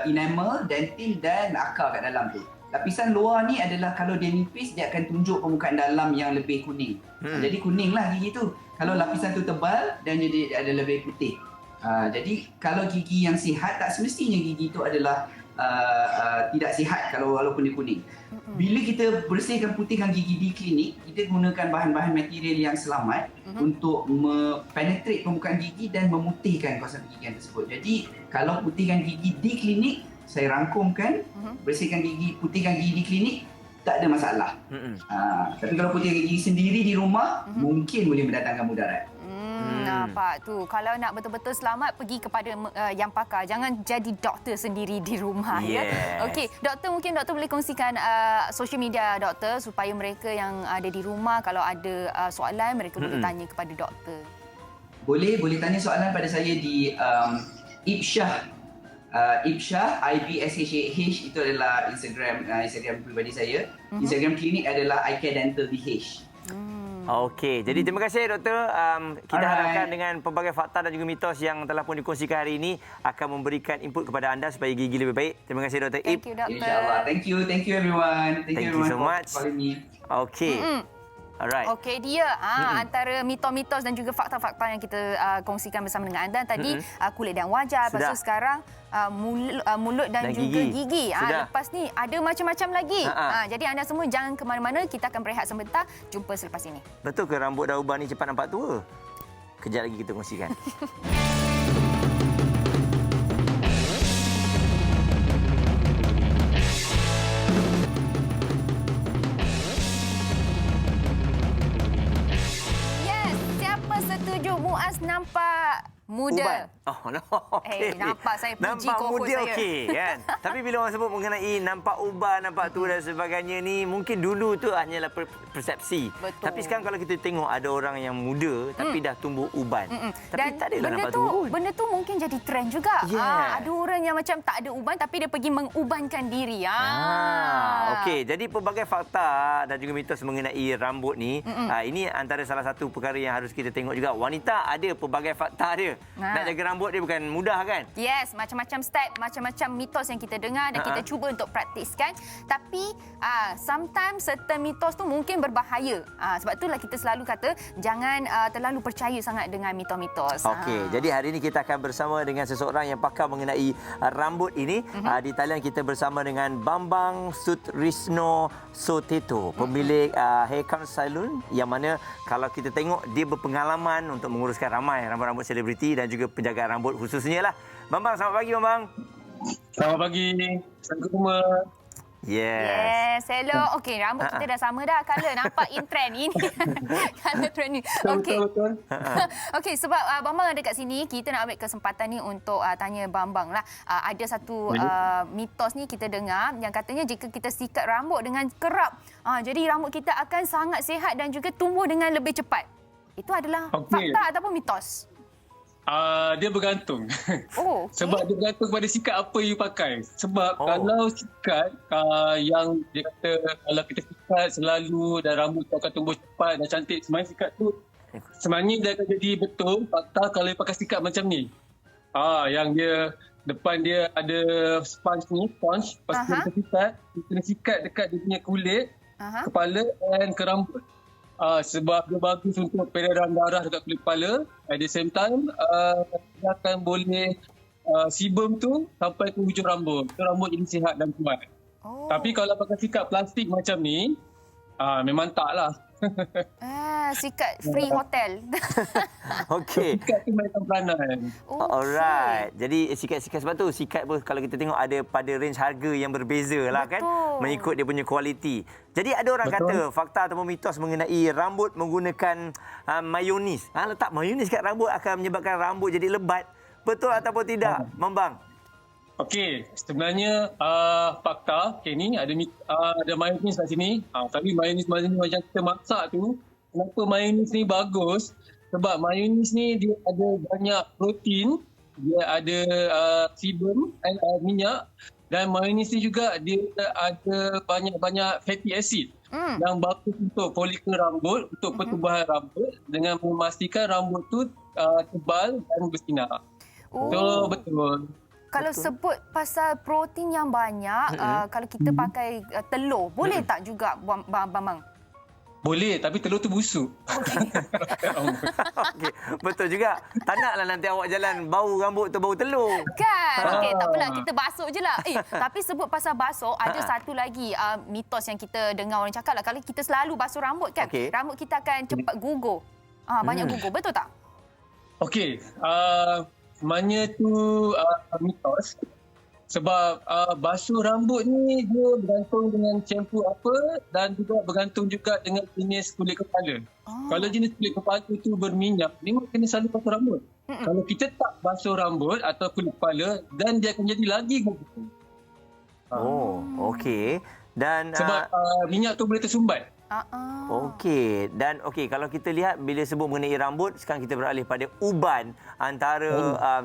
enamel, dentin dan akar kat dalam tu. Lapisan luar ni adalah kalau dia nipis, dia akan tunjuk permukaan dalam yang lebih kuning. Jadi kuninglah gigi tu. Kalau lapisan tu tebal dan dia ada lebih putih. Jadi kalau gigi yang sihat, tak semestinya gigi tu adalah tidak sihat kalau walaupun dia kuning. Bila kita bersihkan putihkan gigi di klinik, kita gunakan bahan-bahan material yang selamat untuk penetrate permukaan gigi dan memutihkan kawasan pergigian tersebut. Jadi kalau putihkan gigi di klinik, saya rangkumkan, putihkan gigi di klinik, tak ada masalah. Tapi kalau putihkan gigi sendiri di rumah, mungkin boleh mendatangkan mudarat. Nampak tu. Kalau nak betul-betul selamat, pergi kepada yang pakar. Jangan jadi doktor sendiri di rumah. Yes. Ya. Okey, doktor, mungkin doktor boleh kongsikan social media doktor supaya mereka yang ada di rumah kalau ada soalan mereka boleh tanya kepada doktor. Boleh tanya soalan pada saya di Ibsyah. Ibsyah, IBSHAH, itu adalah Instagram pribadi saya. Instagram klinik adalah iCare Dental DH. Okey, jadi terima kasih doktor. Kita harapkan dengan pelbagai fakta dan juga mitos yang telah pun dikongsikan hari ini akan memberikan input kepada anda supaya gigi lebih baik. Terima kasih Dr. Ip. Thank you doktor. InsyaAllah. Thank you everyone. Thank you so much. For calling me. Okey. Alright. Okey, dia antara mitos-mitos dan juga fakta-fakta yang kita kongsikan bersama dengan anda tadi, kulit dan wajah, lepas tu sekarang mulut dan juga gigi. Lepas ni ada macam-macam lagi. Jadi anda semua jangan ke mana-mana, kita akan berehat sebentar. Jumpa selepas ini. Betul ke rambut dah ubah ni cepat nampak tua? Kejap lagi kita kongsikan. Muaz nampak muda. Uban. Oh, no. Okay. Nampak saya puji nampak kohos muda saya. okey kan. Tapi bila orang sebut mengenai nampak uban, nampak tua dan sebagainya ni, mungkin dulu tu hanyalah persepsi. Betul. Tapi sekarang kalau kita tengok ada orang yang muda tapi dah tumbuh uban. Tapi dan tak adalah nampak tua pun. Benda tu mungkin jadi trend juga. Yeah. Ada orang yang macam tak ada uban tapi dia pergi mengubankan diri. Okey, jadi pelbagai fakta dan juga mitos mengenai rambut ni, ini antara salah satu perkara yang harus kita tengok juga. Wanita ada pelbagai fakta dia. dia. Ha. Nak jaga rambut dia bukan mudah kan? Yes, macam-macam step, macam-macam mitos yang kita dengar dan kita cuba untuk praktiskan. Tapi sometimes certain mitos tu mungkin berbahaya. Sebab itulah kita selalu kata jangan terlalu percaya sangat dengan mitos-mitos. Okey, jadi hari ini kita akan bersama dengan seseorang yang pakar mengenai rambut ini. Di talian kita bersama dengan Bambang Sutrisno Soteto, pemilik Haircom Salon, yang mana kalau kita tengok dia berpengalaman untuk menguruskan ramai rambut-rambut selebriti dan juga penjagaan rambut khususnya lah. Bambang, selamat pagi Bambang. Selamat pagi. Assalamualaikum semua. Yes, hello. Okey, rambut kita dah sama dah color. Nampak in trend ini. Color trend ni. Okey. Betul. Okey, sebab Bambang ada kat sini, kita nak ambil kesempatan ni untuk tanya Bambang lah. Ada satu mitos ni kita dengar yang katanya jika kita sikat rambut dengan kerap, jadi rambut kita akan sangat sihat dan juga tumbuh dengan lebih cepat. Itu adalah fakta ataupun mitos? Dia bergantung. Oh, okay. Sebab dia bergantung pada sikat apa you pakai. Sebab kalau sikat yang dia kata kalau kita sikat selalu dan rambut tu akan tumbuh cepat dan cantik, sebenarnya sikat tu sebenarnya dia akan jadi betul fakta kalau you pakai sikat macam ni. Yang dia depan dia ada sponge ni, sponge. Lepas tu kita sikat, kita kena sikat dekat dia punya kulit, kepala dan ke rambut. Sebab dia bagus untuk peredaran darah dekat kulit kepala. At the same time, dia akan boleh sebum tu sampai ke hujung rambut. So, rambut jadi sihat dan kuat. Tapi kalau pakai sikat plastik macam ni, memang tak lah. Sikat free hotel. Okey. Sikat tu macam peranan. Alright. Jadi sikat-sikat sebab tu sikat pun kalau kita tengok ada pada range harga yang berbeza lah kan, mengikut dia punya kualiti. Jadi ada orang kata fakta ataupun mitos mengenai rambut menggunakan mayonis. Letak mayonis kat rambut akan menyebabkan rambut jadi lebat. Betul ataupun tidak, Bambang? Okey, sebenarnya fakta ni ada mayonis kat sini. Tapi mayonis macam kita masak tu, kenapa mayonis ni bagus? Sebab mayonis ni dia ada banyak protein, dia ada sebum, minyak, dan mayonis ni juga dia ada banyak fatty acid yang bagus untuk folikel rambut, untuk pertumbuhan rambut dengan memastikan rambut tu tebal dan bersinar. So betul. Kalau sebut pasal protein yang banyak, kalau kita pakai telur, boleh tak juga Bambang? Boleh, tapi telur tu busuk. Okey. Okey, betul juga. Tak naklah nanti awak jalan bau rambut tu bau telur. Kan? Okey, tak apalah, kita basuh je lah. Tapi sebut pasal basuh, ada satu lagi mitos yang kita dengar orang cakap lah. Kalau kita selalu basuh rambut kan, rambut kita akan cepat gugur. Banyak gugur, betul tak? Okey, sebenarnya tu mitos. Sebab basuh rambut ni dia bergantung dengan shampoo apa dan juga bergantung juga dengan jenis kulit kepala. Kalau jenis kulit kepala tu berminyak, memang kena selalu basuh rambut. Kalau kita tak basuh rambut atau kulit kepala, dan dia akan jadi lagi gugur. Okey. Dan sebab minyak tu boleh tersumbat. Okey. Dan kalau kita lihat bila sebut mengenai rambut, sekarang kita beralih pada uban, antara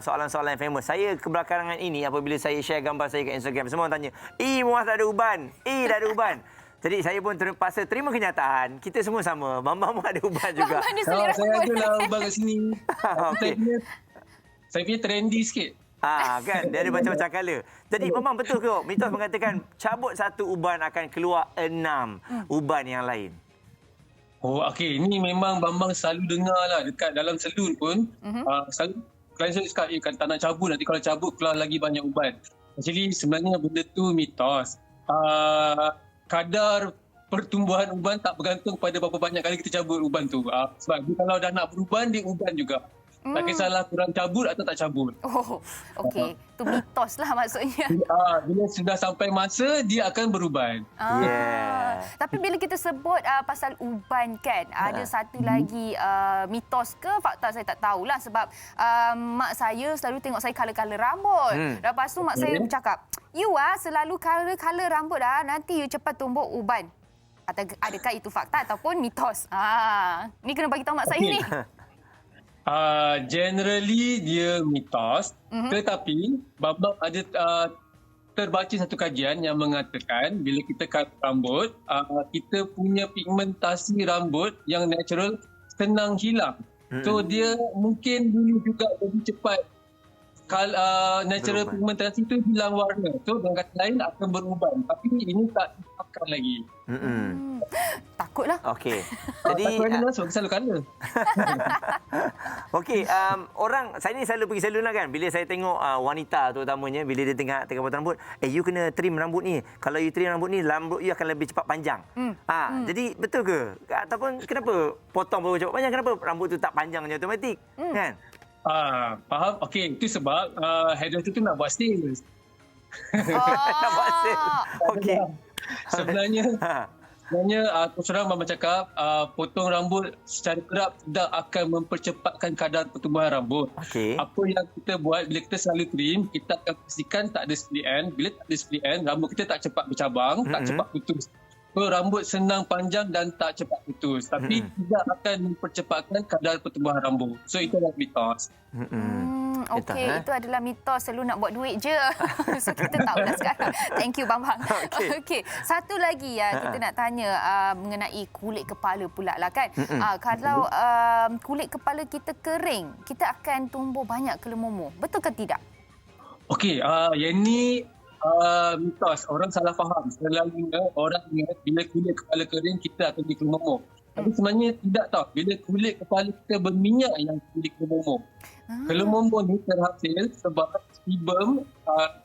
soalan-soalan yang famous. Saya kebelakangan ini apabila saya share gambar saya kat Instagram, semua orang tanya, Muaz tak ada uban. Tak ada uban. Jadi saya pun terpaksa terima kenyataan. Kita semua sama. Bambang pun ada uban juga. Saya ada lah uban kat sini. Saya punya trendy sikit. Kan dia ada macam-macam color. Jadi memang betul ke mitos mengatakan cabut satu uban akan keluar 6 uban yang lain? Okey, ini memang Bambang selalu dengar lah dekat dalam salon pun. Selalu klien saya cakap, kalau tak nak cabut, nanti kalau cabut keluar lagi banyak uban. Actually sebenarnya benda tu mitos. Kadar pertumbuhan uban tak bergantung pada berapa banyak kali kita cabut uban tu. Sebab kalau dah nak beruban, dia uban juga. Tak kisahlah kurang cabut atau tak cabut. Okey. Itu mitos lah maksudnya. Bila sudah sampai masa, dia akan beruban. Tapi bila kita sebut pasal uban kan, ada satu lagi mitos ke fakta saya tak tahulah. Sebab mak saya selalu tengok saya color-color rambut. Lepas tu mak saya bercakap, you selalu color-color rambut nanti you cepat tumbuh uban. Adakah itu fakta ataupun mitos? Ni kena bagi tahu mak saya ni. Generally dia mitos, tetapi Bambang ada terbaca satu kajian yang mengatakan bila kita cut rambut, kita punya pigmentasi rambut yang natural senang hilang So dia mungkin boleh juga lebih cepat natural pigmentasi itu hilang warna. So dengan kata lain akan beruban. Tapi ini tak dipakai lagi. Takutlah. Okey. Jadi selalu kala. okey, saya ni selalu pergi salon lah kan. Bila saya tengok wanita terutamanya bila dia tengah potong rambut, you kena trim rambut ni. Kalau you trim rambut ni, rambut you akan lebih cepat panjang. Jadi betul ke? Ataupun kenapa potong baru cepat panjang? Kenapa rambut tu tak panjang je automatik? Kan? Faham? Okey, itu sebab hairdresser tu nak buat sales. Nak buat sale. Okey. Sebenarnya terus terang Mama cakap potong rambut secara kerap tidak akan mempercepatkan kadar pertumbuhan rambut. Okey. Apa yang kita buat bila kita selalu trim, kita akan pastikan tak ada split end. Bila tak ada split end, rambut kita tak cepat bercabang, tak cepat putus. So, rambut senang panjang dan tak cepat putus. Tapi tidak akan mempercepatkan kadar pertumbuhan rambut. So itu adalah mitos. Okey, itu adalah mitos selalu nak buat duit je. So kita tahulah sekarang. Thank you Bang. Okey, satu lagi kita nak tanya mengenai kulit kepala pula lah kan. Kalau kulit kepala kita kering, kita akan tumbuh banyak kelemamu. Betul ke tidak? Okey, yang ni mitos. Orang salah faham. Selalunya orang ingat bila kulit kepala kering kita akan dikelemamu. Tapi sebenarnya tidak tahu. Bila kulit kepala kita berminyak yang dikelemamu. Kelemamu ni terhasil sebab sebum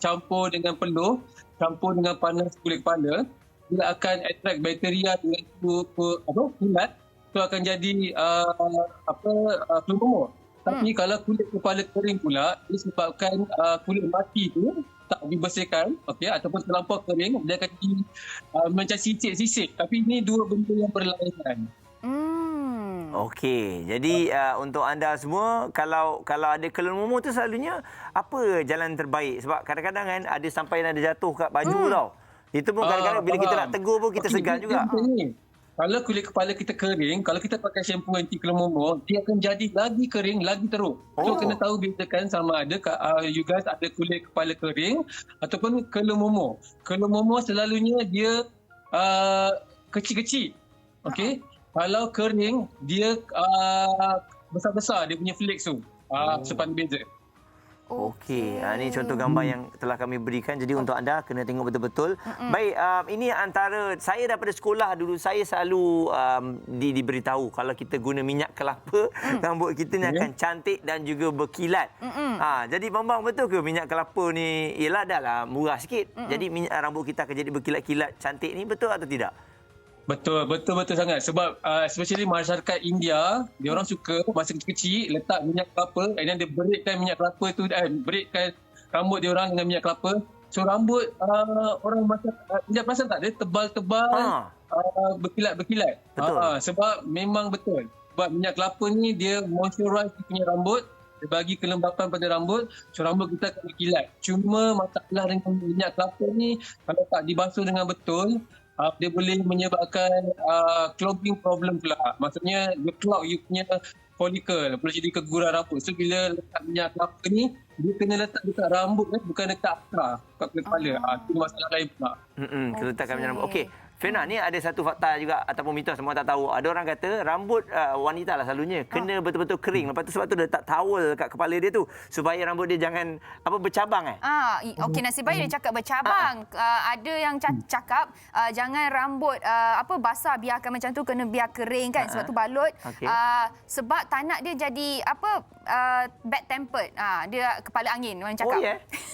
campur dengan peluh, campur dengan panas kulit kepala, dia akan attract bakteria dengan kulat, itu akan jadi kelemamu. Tapi kalau kulit kepala kering pula, disebabkan kulit mati tu tak dibersihkan, ataupun terlampau kering, dia akan macam sisik-sisik. Tapi ini dua benda yang berlainan. Okey, jadi untuk anda semua, kalau ada kelemamu tu selalunya apa jalan terbaik? Sebab kadang-kadang kan ada sampai ada jatuh kat baju tau. Itu pun kadang-kadang bila kita nak tegur pun kita segan juga. Kalau kulit kepala kita kering, kalau kita pakai shampoo anti kelemamu, dia akan jadi lagi kering, lagi teruk. So kena tahu bezakan sama ada you guys ada kulit kepala kering ataupun kelemamu. Kelemamu selalunya dia kecil-kecil. Okey. Kalau kering, dia besar-besar dia punya flakes tu. Sepan beza. Okey, ini contoh gambar yang telah kami berikan. Jadi untuk anda kena tengok betul-betul. Baik, ini antara saya daripada sekolah dulu saya selalu diberitahu kalau kita guna minyak kelapa, rambut kita ni akan cantik dan juga berkilat. Jadi Bambang, betul ke minyak kelapa ni ialah dah murah sikit. Jadi minyak rambut kita akan jadi berkilat-kilat cantik ni, betul atau tidak? Betul sangat. Sebab especially masyarakat India, dia orang suka masa kecil-kecil letak minyak kelapa, and then dia beritkan minyak kelapa tu, beritkan rambut dia orang dengan minyak kelapa. So rambut orang masyarakat India perasan tak, dia tebal-tebal, berkilat-berkilat. Sebab memang betul. Sebab minyak kelapa ni dia moisturize punya rambut, dia bagi kelembapan pada rambut, so rambut kita akan berkilat. Cuma masalah dengan minyak kelapa ni, kalau tak dibasuh dengan betul, dia boleh menyebabkan clogging problem pula. Maksudnya dia clog you punya follicle, boleh jadi keguguran rambut. So bila letak minyak kelapa ni, dia kena letak dekat rambut bukan dekat akar, kat kepala. Itu masalah lain pula. Kena letakkan minyak rambut. Okey. Fiona, ni ada satu fakta juga ataupun mitos semua tak tahu. Ada orang kata rambut wanita lah selalunya kena betul-betul kering. Lepas tu sebab tu dia letak towel kat kepala dia tu supaya rambut dia jangan bercabang. Okey, nasib baik dia cakap bercabang. Ada yang cakap jangan rambut basah, biarkan macam tu, kena biar kering kan. Sebab tu balut. Sebab tak nak dia jadi bad tempered. Dia kepala angin orang cakap.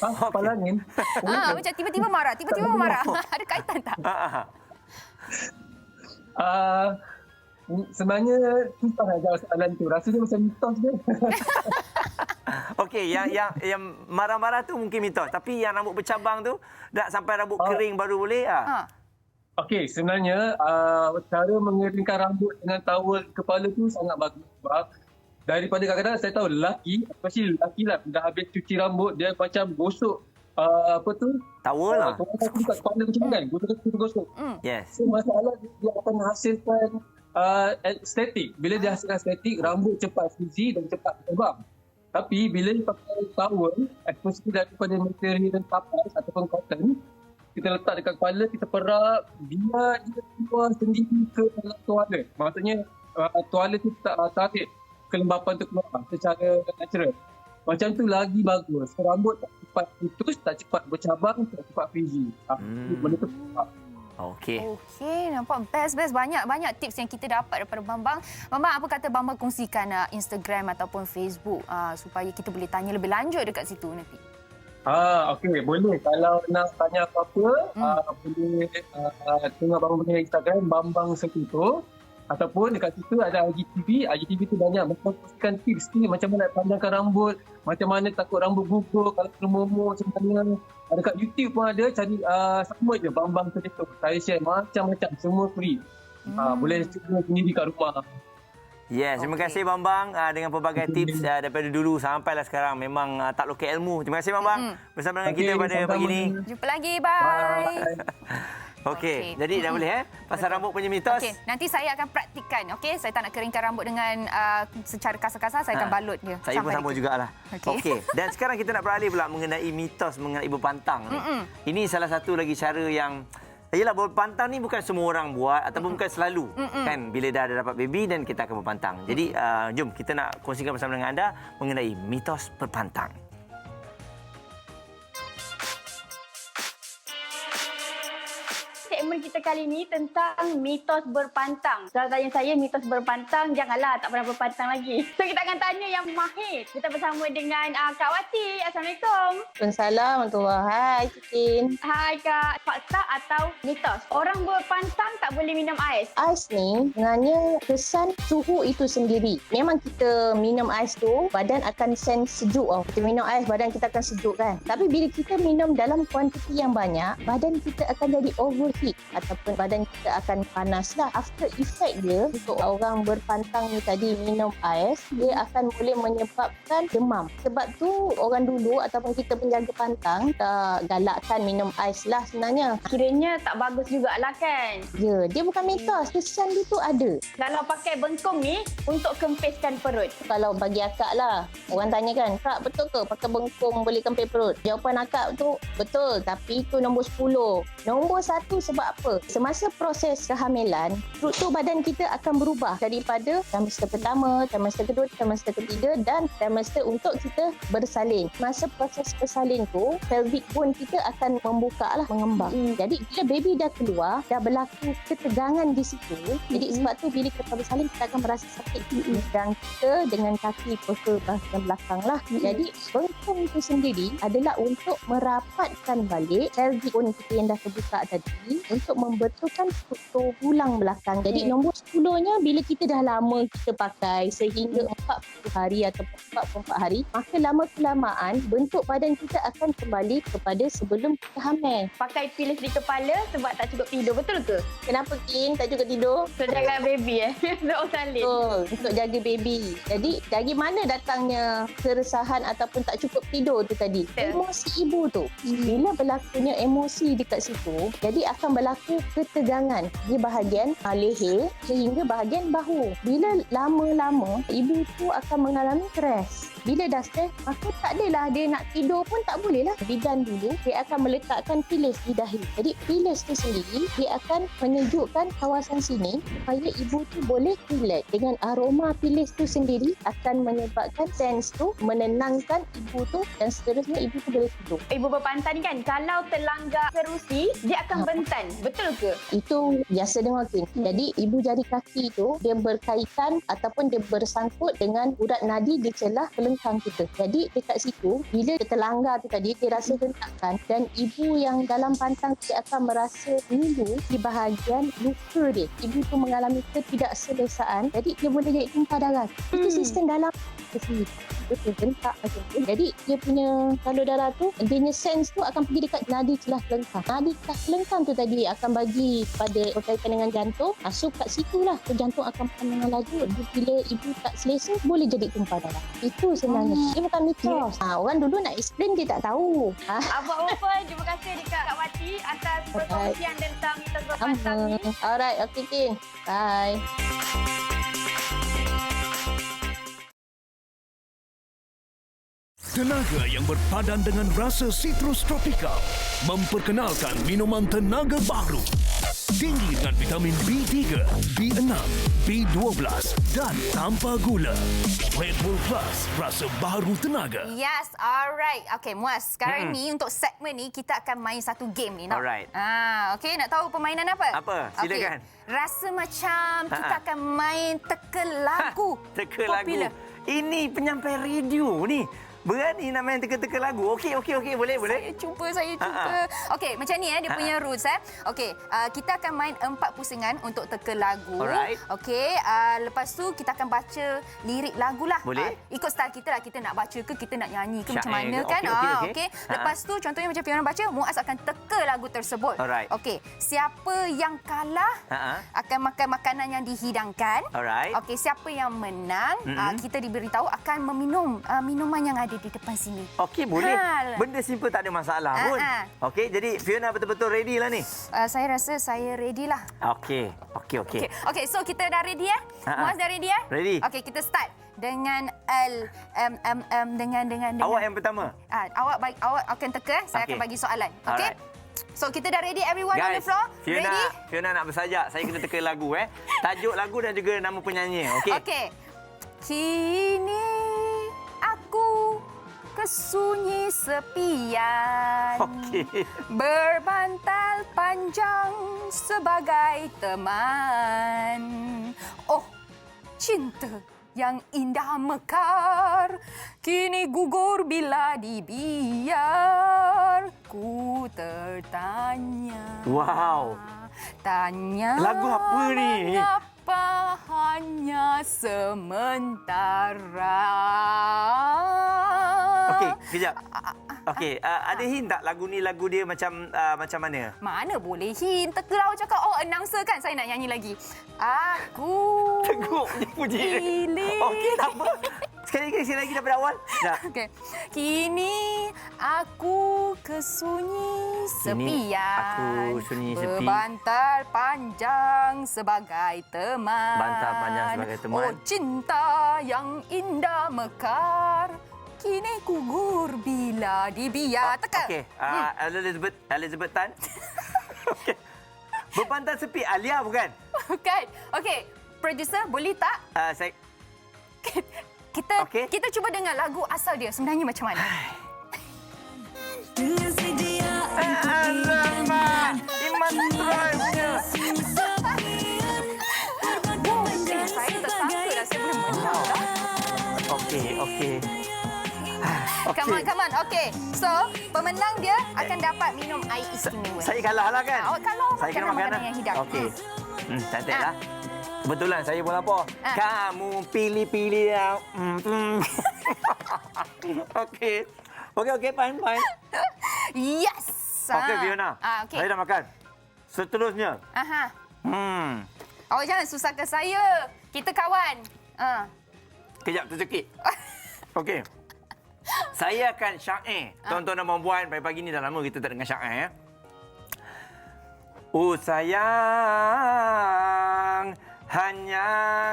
Kepala angin. Macam tiba-tiba marah, ada kaitan tak? Sebenarnya susah nak jawab soalan tu. Rasanya macam mitos je. Okey, yang marah-marah tu mungkin mitos. Tapi yang rambut bercabang tu, tak sampai rambut kering baru boleh. Okey, sebenarnya cara mengeringkan rambut dengan towel kepala tu sangat bagus. Sebab daripada kadang-kadang saya tahu lelaki, especially lelaki lah, dah habis cuci rambut, dia macam gosok towel lah. Kat kepala macam kan, gosok. Yes. So masalah dia akan menghasilkan estetik. Bila dia hasilkan estetik, rambut cepat frizzy dan cepat terbang. Tapi bila dia pakai towel, especially daripada material kapas ataupun cotton, kita letak dekat kepala, kita perap, biar dia keluar sendiri ke dalam toilet. Maksudnya toilet tu tak tarik kelembapan tu keluar secara natural. Macam tu lagi bagus. Rambut tak cepat putus, tak cepat bercabang, tak cepat frizzy. Benda tu Okey. Okey, nampak best. Banyak tips yang kita dapat daripada Bambang. Bambang, apa kata Bambang kongsikan Instagram ataupun Facebook supaya kita boleh tanya lebih lanjut dekat situ nanti? Okey, boleh. Kalau nak tanya apa-apa, boleh tengok Bambang punya Instagram, Bambang Sekutu. Ataupun dekat situ ada IGTV. IGTV tu banyak macam kongsikan tips ni, macam mana nak panjangkan rambut, macam mana takut rambut gugur, kalau kena momok macam mana. Dekat YouTube pun ada, cari sama je Bambang Sekutu. Saya share macam-macam, semua free. Boleh cuba sendiri kat rumah. Yes, terima kasih Bambang dengan pelbagai tips daripada dulu sampailah sekarang. Memang tak lokek ilmu. Terima kasih Bambang bersama dengan kita pada pagi ini. Jumpa lagi, bye. Okey, jadi dah boleh pasal rambut punya mitos. Okey, nanti saya akan praktikkan. Okey, saya tak nak keringkan rambut dengan secara kasar-kasar, saya akan balut dia. Saya pun sama jugalah. Okey, dan sekarang kita nak beralih pula mengenai mitos mengenai ibu pantang. Ini salah satu lagi cara yang Yelah, berpantang ni bukan semua orang buat ataupun bukan selalu kan bila dah ada dapat baby dan kita akan berpantang. Jadi jom kita nak kongsikan bersama dengan anda mengenai mitos berpantang. Segmen kita kali ini tentang mitos berpantang. Kalau tanya saya mitos berpantang, janganlah tak pernah berpantang lagi. So kita akan tanya yang mahir. Kita bersama dengan Kak Wati. Assalamualaikum. Waalaikumsalam. Hai Cikin. Hai Kak. Fakta atau mitos? Orang berpantang tak boleh minum ais. Ais ni sebenarnya kesan suhu itu sendiri. Memang kita minum ais tu, badan akan sense sejuk. Kita minum ais, badan kita akan sejuk kan. Tapi bila kita minum dalam kuantiti yang banyak, badan kita akan jadi overheat ataupun badan kita akan panas lah. After effect dia untuk orang berpantang ni tadi minum ais, dia akan boleh menyebabkan demam. Sebab tu orang dulu ataupun kita penjaga pantang tak galakkan minum ais lah sebenarnya. Kiranya tak bagus jugalah kan? Ya, dia bukan mitos. Kesan dia tu ada. Kalau pakai bengkung ni untuk kempiskan perut. Kalau bagi akak lah, orang tanya kan, Kak betul ke pakai bengkung boleh kempis perut? Jawapan akak tu betul, tapi itu nombor 10. Nombor 1 sebab apa? Semasa proses kehamilan, struktur badan kita akan berubah daripada trimester pertama, trimester kedua, trimester ketiga dan trimester untuk kita bersalin. Masa proses bersalin tu, pelvic bone kita akan membuka lah, mengembang. Jadi bila baby dah keluar, dah berlaku ketegangan di situ. Jadi sebab tu bila kita bersalin, kita akan merasa sakit. Dan kita dengan kaki poster bahagian belakang lah. Jadi bengkung itu sendiri adalah untuk merapatkan balik pelvic bone kita yang dah terbuka tadi untuk membetulkan struktur tulang belakang. Jadi nombor 10-nya bila kita dah lama kita pakai sehingga 40 hari ataupun 44 hari, maka lama-kelamaan bentuk badan kita akan kembali kepada sebelum kita hamil. Pakai pilis di kepala sebab tak cukup tidur, betul ke? Kenapa Kin tak cukup tidur? Untuk jaga baby untuk salin. Betul, untuk jaga baby. Jadi dari mana datangnya keresahan ataupun tak cukup tidur tu tadi? Emosi ibu tu. Bila berlakunya emosi dekat situ, jadi akan berlaku ketegangan di bahagian leher sehingga bahagian bahu. Bila lama-lama, ibu tu akan mengalami stres. Bila dah stres, maka tak adalah dia nak tidur pun tak boleh lah. Bidan dulu, dia akan meletakkan pilis di dahi. Jadi pilis tu sendiri, dia akan menyejukkan kawasan sini supaya ibu tu boleh relax. Dengan aroma pilis tu sendiri akan menyebabkan sense tu, menenangkan ibu tu dan seterusnya ibu tu boleh tidur. Ibu berpantang ni kan, kalau terlanggar kerusi, dia akan bentan. Betul ke? Itu biasa dengar Kin. Jadi ibu jari kaki tu, dia berkaitan ataupun dia bersangkut dengan urat nadi di celah kelengkang kita. Jadi dekat situ, bila dia terlanggar tu tadi, dia rasa hentakan dan ibu yang dalam pantang dia akan merasa ngilu di bahagian luka dia. Ibu tu mengalami ketidakselesaan, jadi dia boleh jadi tumpah darah. Itu sistem dalam sendiri. Betul, hentak macam tu. Jadi dia punya salur darah tu, dia punya sense tu akan pergi dekat nadi celah kelengkang. Nadi celah kelengkang tu tadi akan bagi pada berkaitan dengan jantung. So kat situlah jantung akan dengan laju. Bila ibu tak selesa, boleh jadi tumpah darah. Itu sebenarnya. Dia bukan mitos. Orang dulu nak explain dia tak tahu. Apa-apa, terima kasih dekat Kak Wati atas perkongsian tentang mitos berpantang ni. Alright, okay Kin. Bye. Tenaga yang berpadan dengan rasa citrus tropikal memperkenalkan minuman tenaga baru. tinggi dengan vitamin B3, B6, B12 dan tanpa gula. Red Bull Plus, rasa baru tenaga. Yes, alright. Okay, Muaz. Sekarang ni untuk segmen ni kita akan main satu game ni. Nak? Alright. Okay, nak tahu permainan apa? Apa? Silakan. Okay. Rasa macam kita akan main teka lagu. Teka popular. lagu. Ini penyampai radio ni. Berani nak main teka-teka lagu. Okey, boleh. Saya cuba. Okey, macam ni dia punya rules Okey, kita akan main 4 pusingan untuk teka lagu. Alright. Okey, lepas tu kita akan baca lirik lagu lah. Boleh. Ikut style kita lah, kita nak baca ke, kita nak nyanyi ke, Syair macam mana ke? kan. Okey. Lepas tu contohnya macam Fiona baca, Muaz akan teka lagu tersebut. Alright. Okey, siapa yang kalah akan makan makanan yang dihidangkan. Alright. Okey, siapa yang menang, kita diberitahu akan meminum minuman yang ada di depan sini. Okey, boleh. Benda simple, tak ada masalah pun. Okey, jadi Fiona betul-betul ready lah ni? Saya rasa saya ready lah. Okey. Okey, so kita dah ready Muaz dah ready Ready. Okey, kita start dengan dengan Awak yang pertama. Awak akan teka, saya akan bagi soalan. Okey? So kita dah ready, everyone on the floor? Fiona, Ready? Fiona nak bersajak. Saya kena teka lagu Tajuk lagu dan juga nama penyanyi. Okey. Okey. Kini aku kesunyi sepian. Okey. Berbantal panjang sebagai teman. Oh, cinta yang indah mekar kini gugur bila dibiar. Ku tertanya. Wow. Tanya. Lagu apa ni? Mengapa hanya sementara? Okey, kejap. Okey, ada hint tak lagu ni macam mana? Mana boleh hint? Teka awak cakap, announcer kan? Saya nak nyanyi lagi. Aku Teguk je puji. Okey, tak apa. Sekali lagi daripada awal. Okey. Kini aku kesunyi sepian. Berbantal panjang sebagai teman. Bantal panjang sebagai teman. Oh, cinta yang indah mekar kini gugur bila dibiar. Teka. Okey. Elizabeth Tan. Okey. Berbantal sepi. Alia bukan? Bukan. Okey. Producer, boleh tak? Saya... Kita cuba dengar lagu asal dia sebenarnya macam mana. Alamak. Iman Troy punya. Saya tak sangka dah saya boleh menang dah. Okey. Come on. Okey. So, pemenang dia akan dapat minum air istimewa. Saya kalah lah kan? Awak kalah Saya kena makanan yang hidang. Okey. Cantiklah. Kebetulan saya pun lapar. Kamu pilih-pilih yang... Okey. Fine. Yes. Okey, Fiona. Okay. Saya dah makan. Seterusnya. Awak jangan susahkan saya. Kita kawan. Kejap, tercekik. Okey. Saya akan syair. Tuan-tuan dan puan-puan, pagi-pagi ni dah lama kita tak dengar syair. Oh sayang, hanya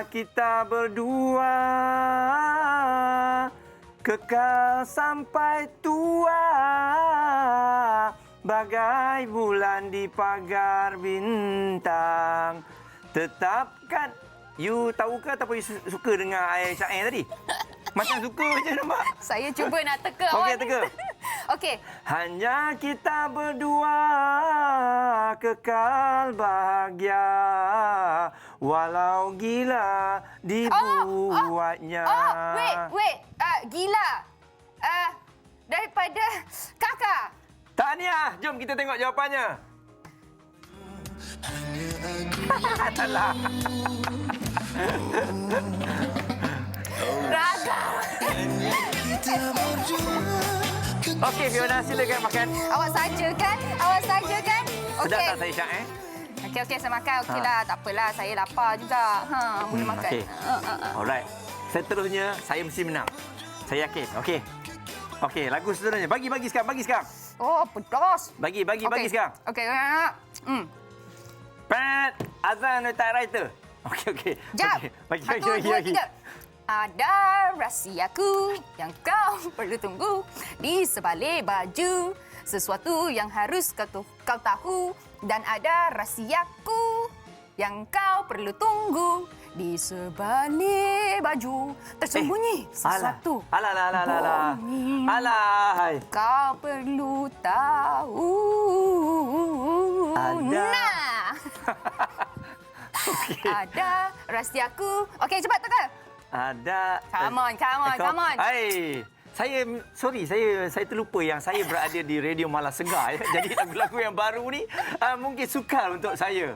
kita berdua, kekal sampai tua, bagai bulan di pagar bintang. Tetapkan. You tahu ke ataupun you suka dengar air syair tadi? Macam suka je nampak. Saya cuba nak teka awak. Okey, teka. Okey. Hanya kita berdua kekal bahagia walau gila dibuatnya. Wait. Gila. Daripada kakak. Tahniah. Jom kita tengok jawapannya. Adalah. Raga. Okey, Fiona, silakan makan. Awak saja kan? Sedap tak saya syak, Okey, saya makan. Okeylah, tak apalah. Saya lapar juga. Boleh makan. Alright. Seterusnya, saya mesti menang. Saya yakin. Okey, lagu seterusnya. Bagi sekarang. Oh, pedas. Bagi sekarang. Okey. Pat, azan typewriter. Okey. Jap. Bagi. 1, 2, 3. Ada rahsiaku yang kau perlu tunggu di sebalik baju. Sesuatu yang harus kau tahu Dan ada rahsiaku yang kau perlu tunggu di sebalik baju tersembunyi sesuatu. Alah. Bonging. Alah. Kau perlu tahu. Ada. Nah. Ada rahsiaku. Okey, cepat Teka. Ada. Come on. Saya terlupa yang saya berada di Radio Malas Segar ya. Jadi lagu-lagu yang baru ni mungkin sukar untuk saya.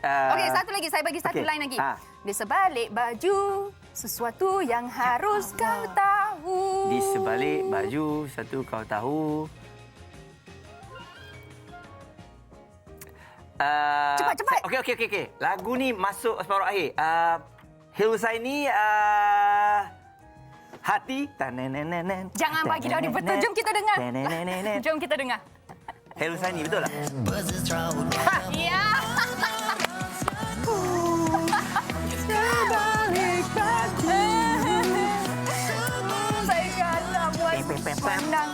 Okey, satu lagi. Saya bagi satu line lagi. Di sebalik baju sesuatu yang harus kau tahu. Di sebalik baju satu kau tahu. Cepat. Okey. Lagu ni masuk separuh akhir. Hilsaini hati. Jangan bagi jauh di betul. Jom kita dengar. Jom kita dengar. Hilsaini betul tak? Ya. Saya kalah buat pandang.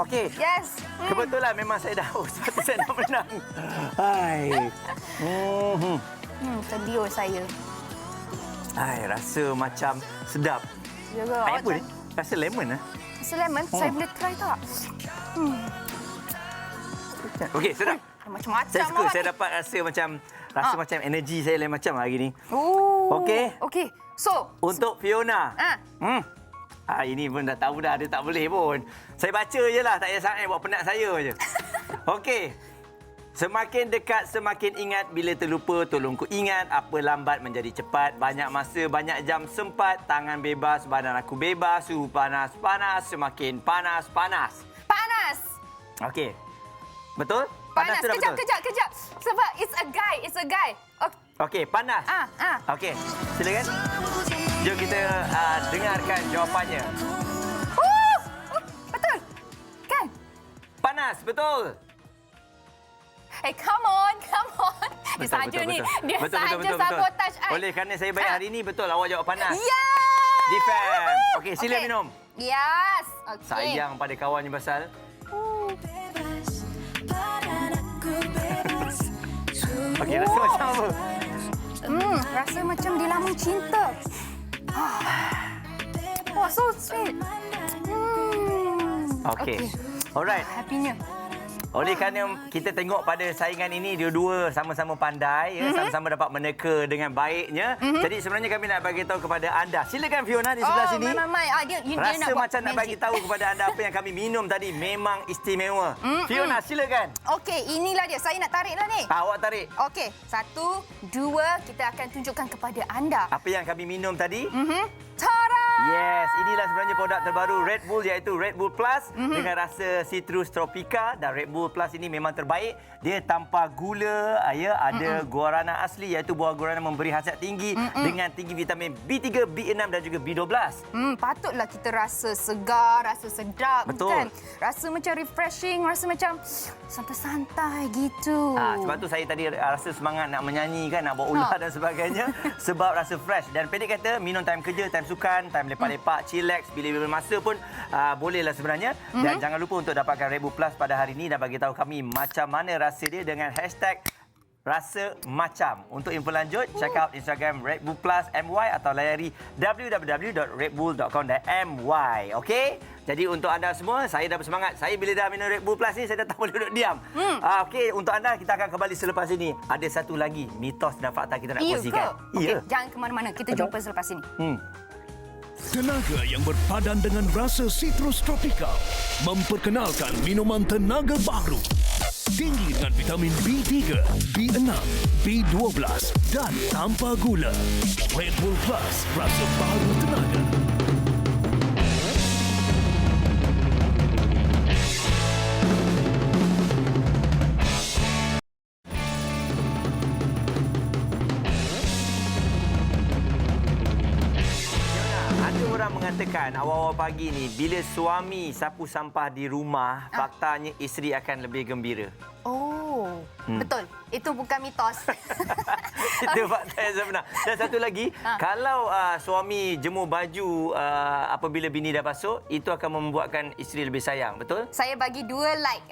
Okey. Yes. Kebetulan memang saya dah haus. Sebab saya dah menang. Hai. Sedio saya. Rasa macam sedap. Jaga Apa ni? Rasa lemon lah. Rasa lemon. Saya boleh try tak? Okey, sedap. Macam-macam. Saya suka. Saya dapat rasa macam energi saya lain macam hari ni. Okey. So, untuk Fiona. Ini pun dah tahu dah. Dia tak boleh pun. Saya baca je lah. Tak payah sangat buat penat saya je. Okey. Semakin dekat, semakin ingat. Bila terlupa, tolong ku ingat. Apa lambat menjadi cepat. Banyak masa, banyak jam sempat. Tangan bebas, badan aku bebas. Suhu panas, semakin panas. Panas. Okey. Betul? Panas. Tu dah betul? Kejap. Sebab it's a guy. Okey, panas. Okey, silakan. Jom kita dengarkan jawapannya. Betul. Kan? Panas, betul. Hey, come on. Dia saja ni. Dia saja sabotage I. Oleh kerana saya bayar hari ni, betul awak jawab panas. Yes! Defend. Okey, sila minum. Yes. Okay. Sayang pada kawannya pasal. Okey, rasa macam apa? Rasa macam di lambung cinta. Oh, so sweet. Okey. Alright. Happynya. Oleh kerana kita tengok pada saingan ini, dua-dua sama-sama pandai, sama-sama dapat meneka dengan baiknya. Jadi sebenarnya kami nak bagi tahu kepada anda. Silakan Fiona di sebelah sini. Rasa macam nak bagi tahu kepada anda apa yang kami minum tadi memang istimewa. Fiona, silakan. Okey, inilah dia. Saya nak tariklah ni. Awak tarik. Okey, 1, 2, kita akan tunjukkan kepada anda. Apa yang kami minum tadi? Tada! Yes, inilah sebenarnya produk terbaru Red Bull, iaitu Red Bull Plus dengan rasa citrus tropika. Dan Red Bull Plus ini memang terbaik. Dia tanpa gula, ada guarana asli, iaitu buah guarana memberi khasiat tinggi dengan tinggi vitamin B3, B6 dan juga B12. Patutlah kita rasa segar, rasa sedap. Betul. Kan? Rasa macam refreshing, rasa macam santai-santai gitu. Sebab tu saya tadi rasa semangat nak menyanyi kan, nak buat ular dan sebagainya. Sebab rasa fresh. Dan pendek kata, minum time kerja, time sukan, time lepak-lepak, chillax, bila-bila masa pun bolehlah sebenarnya. Dan jangan lupa untuk dapatkan Red Bull Plus pada hari ini dan bagi tahu kami macam mana rasa dia dengan hashtag Rasa Macam. Untuk info lanjut, check out Instagram Red Bull Plus MY atau layari www.redbull.com.my. Okey? Jadi untuk anda semua, saya dah bersemangat. Saya bila dah minum Red Bull Plus ni, saya dah tak boleh duduk diam. Okey, untuk anda, kita akan kembali selepas ini. Ada satu lagi mitos dan fakta kita nak kongsikan. Okey, jangan ke mana-mana. Kita jumpa selepas ini. Tenaga yang berpadan dengan rasa citrus tropika memperkenalkan minuman tenaga baru. Tinggi dengan vitamin B3, B6, B12 dan tanpa gula. Red Bull Plus, rasa baru tenaga. Mengatakan awal-awal pagi ni bila suami sapu sampah di rumah, faktanya isteri akan lebih gembira. Betul. Itu bukan mitos. Itu fakta yang sebenar. Dan satu lagi, kalau suami jemur baju apabila bini dah basuh, itu akan membuatkan isteri lebih sayang. Betul? Saya bagi 2 like.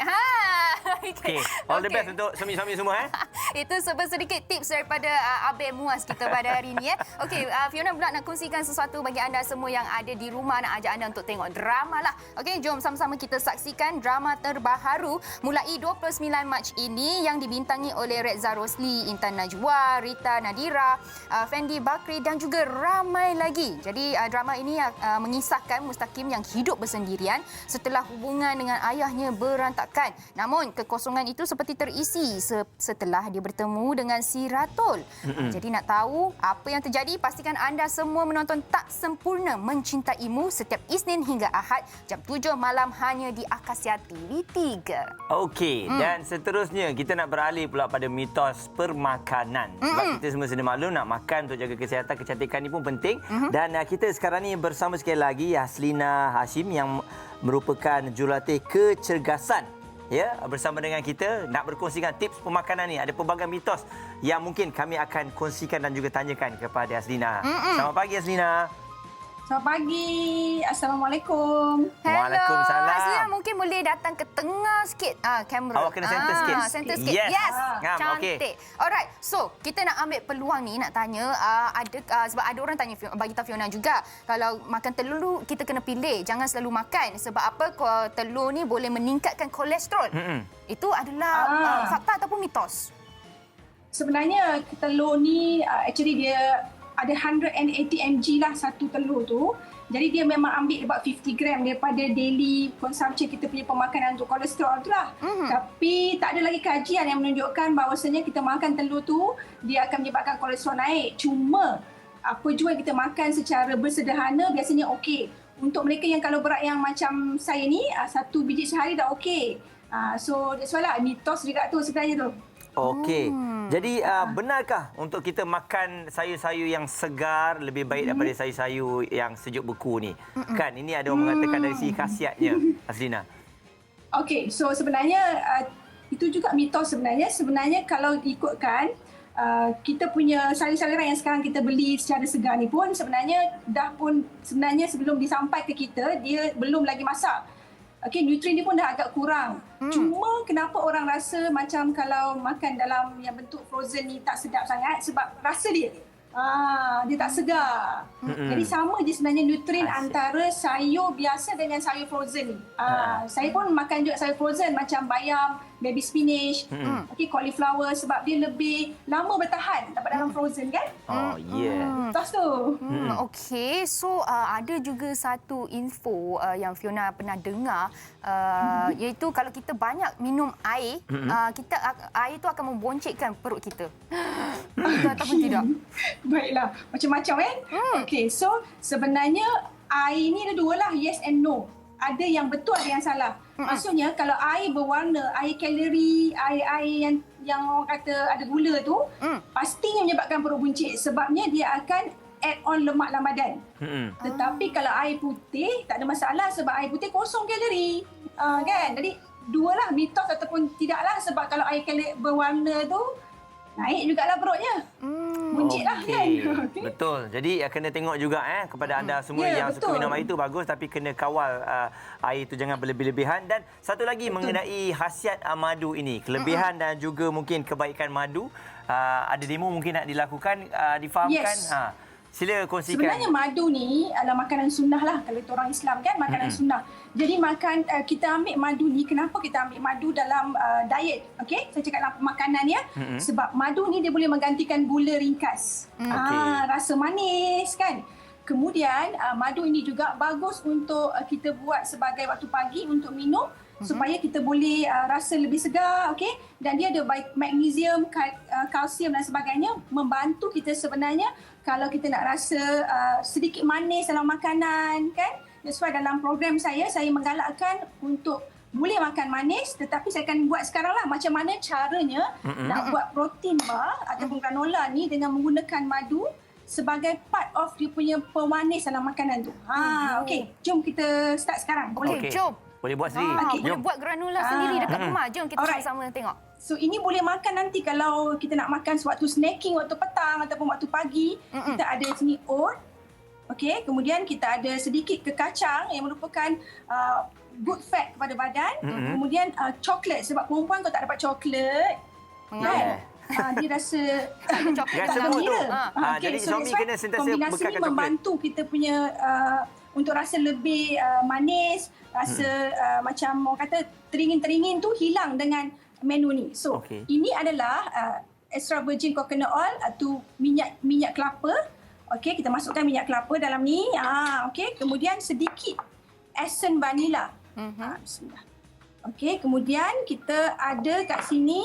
Okay. All the best untuk suami-suami semua. Itu sedikit tips daripada Abel Muaz kita pada hari ini. Okey, Fiona pula nak kongsikan sesuatu bagi anda semua yang ada di rumah, nak ajak anda untuk tengok drama lah. Okey, jom sama-sama kita saksikan drama terbaharu mulai 29 Mac ini yang dibintangi oleh Reza Rosli, Intan Najwa, Rita Nadira, Fendi Bakri dan juga ramai lagi. Jadi drama ini mengisahkan Mustaqim yang hidup bersendirian setelah hubungan dengan ayahnya berantakan. Namun kekosongan itu seperti terisi setelah dia bertemu dengan si Ratul. Jadi nak tahu apa yang terjadi, pastikan anda semua menonton Tak Sempurna Mencintaimu setiap Isnin hingga Ahad jam 7 malam hanya di Akasia TV3. Okey, dan seterusnya kita nak beralih pula pada mitos permakanan. Sebab kita semua sedia maklum nak makan untuk jaga kesihatan, kecantikan ni pun penting. Dan kita sekarang ni bersama sekali lagi Yaslina Hashim yang merupakan jurulatih kecergasan. Ya, bersama dengan kita nak berkongsikan tips pemakanan ni. Ada pelbagai mitos yang mungkin kami akan kongsikan dan juga tanyakan kepada Yaslina. Selamat pagi Yaslina. Selamat pagi. Assalamualaikum. Waalaikumsalam. Yaslina mungkin boleh datang ke tengah sikit kamera. Awak kena center sikit. Center sikit. Yes. Cantik. Okay. Alright. So, kita nak ambil peluang ni nak tanya sebab ada orang tanya bagi tahu Fiona juga, kalau makan telur kita kena pilih, jangan selalu makan sebab apa? Telur ni boleh meningkatkan kolesterol. Itu adalah fakta ataupun mitos? Sebenarnya telur ni actually dia ada 180 mg lah satu telur tu. Jadi dia memang ambil about 50 gram daripada daily consumption kita punya pemakanan untuk kolesterol tu lah. Tapi tak ada lagi kajian yang menunjukkan bahawasanya kita makan telur tu dia akan menyebabkan kolesterol naik. Cuma apa jua yang kita makan secara bersederhana biasanya okey. Untuk mereka yang kalau berat yang macam saya ni, 1 biji sehari dah okey. So that's why lah mitos juga tu sebenarnya tu. Okey. Jadi benarkah untuk kita makan sayur-sayur yang segar lebih baik daripada sayur-sayur yang sejuk beku ni? Kan ini ada orang mengatakan dari segi khasiatnya, Yaslina. Okey, so sebenarnya itu juga mitos sebenarnya. Sebenarnya kalau ikutkan kita punya sayur-sayuran yang sekarang kita beli secara segar ni pun sebenarnya sebenarnya sebelum disampai ke kita dia belum lagi masak. Okey, nutrien dia pun dah agak kurang. Cuma kenapa orang rasa macam kalau makan dalam yang bentuk frozen ni tak sedap sangat sebab rasa dia dia tak segar. Jadi sama je sebenarnya nutrien antara sayur biasa dengan sayur frozen ni. Saya pun makan juga sayur frozen macam bayam, baby spinach, cauliflower sebab dia lebih lama bertahan dapat dalam frozen kan? Oh, yeah. Tos tu. Okey, so ada juga satu info yang Fiona pernah dengar iaitu kalau kita banyak minum air, air tu akan memboncekkan perut kita. Betul ataupun tidak? Baiklah, macam-macam kan? Okey, so sebenarnya air ni ada dua lah, yes and no. Ada yang betul, ada yang salah. Maksudnya kalau air berwarna, air kalori, air yang orang kata ada gula tu, pastinya menyebabkan perut buncit. Sebabnya dia akan add on lemak dalam badan. Tetapi kalau air putih, tak ada masalah sebab air putih kosong kalori. Kan? Jadi dua lah mitos ataupun tidaklah sebab kalau air kalori berwarna tu, naik jugalah perutnya. Buncitlah kan. Betul. Jadi kena tengok juga kepada anda semua yang suka minum air itu bagus tapi kena kawal air itu jangan berlebih-lebihan. Dan satu lagi mengenai khasiat madu ini, kelebihan dan juga mungkin kebaikan madu, ada demo mungkin nak dilakukan, difahamkan. Yes. Sila kongsikan. Sebenarnya madu ni adalah makanan sunnah lah. Kalau itu orang Islam kan, makanan sunnah. Jadi kita ambil madu ni, kenapa kita ambil madu dalam diet? Okey, saya cakap dalam makanan ya. Sebab madu ni dia boleh menggantikan gula ringkas. Rasa manis kan. Kemudian madu ini juga bagus untuk kita buat sebagai waktu pagi untuk minum. Supaya kita boleh rasa lebih segar, okey? Dan dia ada magnesium, kalsium dan sebagainya, membantu kita sebenarnya kalau kita nak rasa sedikit manis dalam makanan, kan? That's why dalam program saya menggalakkan untuk boleh makan manis, tetapi saya akan buat sekarang lah macam mana caranya nak buat protein bar ataupun granola ni dengan menggunakan madu sebagai part of dia punya pemanis dalam makanan tu. Okey, jom kita start sekarang. Boleh? Jom. Boleh buat sendiri. Boleh buat granola sendiri dekat rumah. Jom kita sama-sama tengok. So ini boleh makan nanti kalau kita nak makan sewaktu snacking waktu petang ataupun waktu pagi. Kita ada sini oat. Okey, kemudian kita ada sedikit kekacang yang merupakan good fat kepada badan. Kemudian coklat, sebab perempuan kau tak dapat coklat kan? Dia rasa coklat Rasa dalam mood tu. dia. Jadi suami that's why kena sentiasa kombinasi bekalkan ni coklat. membantu kita punya untuk rasa lebih manis, rasa macam orang kata teringin-teringin tu hilang dengan menu ni. So ini adalah extra virgin coconut oil atau minyak kelapa. Okey, kita masukkan minyak kelapa dalam ni. Okey, kemudian sedikit esen vanila. Bismillah. Okey, kemudian kita ada kat sini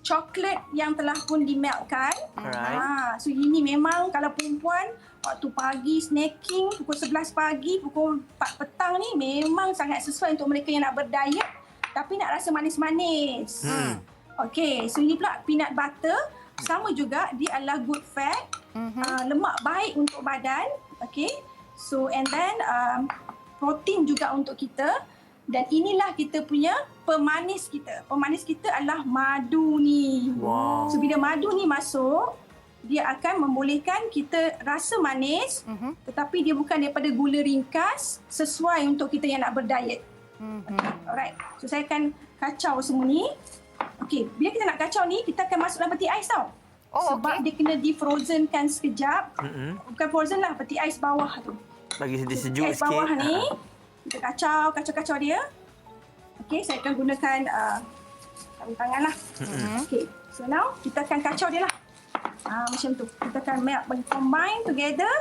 coklat yang telah pun dimeltkan. So ini memang kalau perempuan waktu pagi snacking pukul 11 pagi, pukul 4 petang ni memang sangat sesuai untuk mereka yang nak berdiet tapi nak rasa manis-manis. Okey, so ini pula peanut butter. Sama juga, dia adalah good fat. Lemak baik untuk badan. Okey. So and then protein juga untuk kita. Dan inilah kita punya pemanis kita. Pemanis kita adalah madu ni. Wow. So bila madu ni masuk, dia akan membolehkan kita rasa manis, tetapi dia bukan daripada gula ringkas, sesuai untuk kita yang nak berdiet. Alright. So saya akan kacau semua ni. Okey, bila kita nak kacau ni, kita akan masuk dalam peti ais tau. Sebab dia kena di-frozenkan sekejap. Bukan frozen lah, peti ais bawah tu. Bagi dia sejuk Peti ais sikit. bawah ni, kita kacau dia. Okey, saya akan gunakan sarung tangan lah. Okey, so now kita akan kacau dia lah. Macam tu. Kita akan combine together.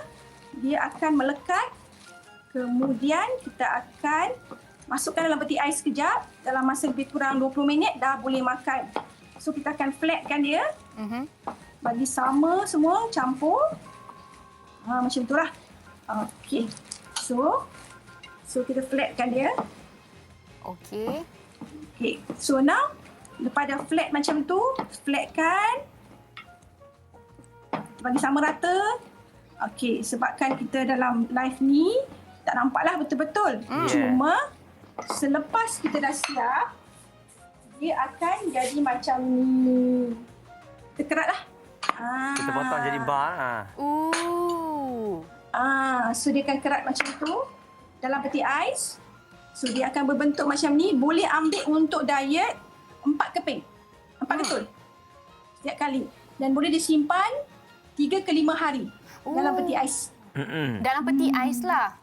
Dia akan melekat. Kemudian kita akan masukkan dalam peti ais sekejap. Dalam masa lebih kurang 20 minit dah boleh makan. So kita akan flatkan dia. Bagi sama semua, campur. Macam itulah. Okey. So kita flatkan dia. Okey. Okey. So now lepas dah flat macam tu, flatkan. Bagi sama rata. Okey, sebabkan kita dalam live ni tak nampaklah betul-betul. Cuma selepas kita dah siap, dia akan jadi macam ni. Kita kerat lah. Kita potong jadi bar. So dia akan kerat macam tu dalam peti ais. So dia akan berbentuk macam ni. Boleh ambil untuk diet 4 keping. 4 ketul. Setiap kali. Dan boleh disimpan 3 ke 5 hari dalam peti ais. Dalam peti ais lah.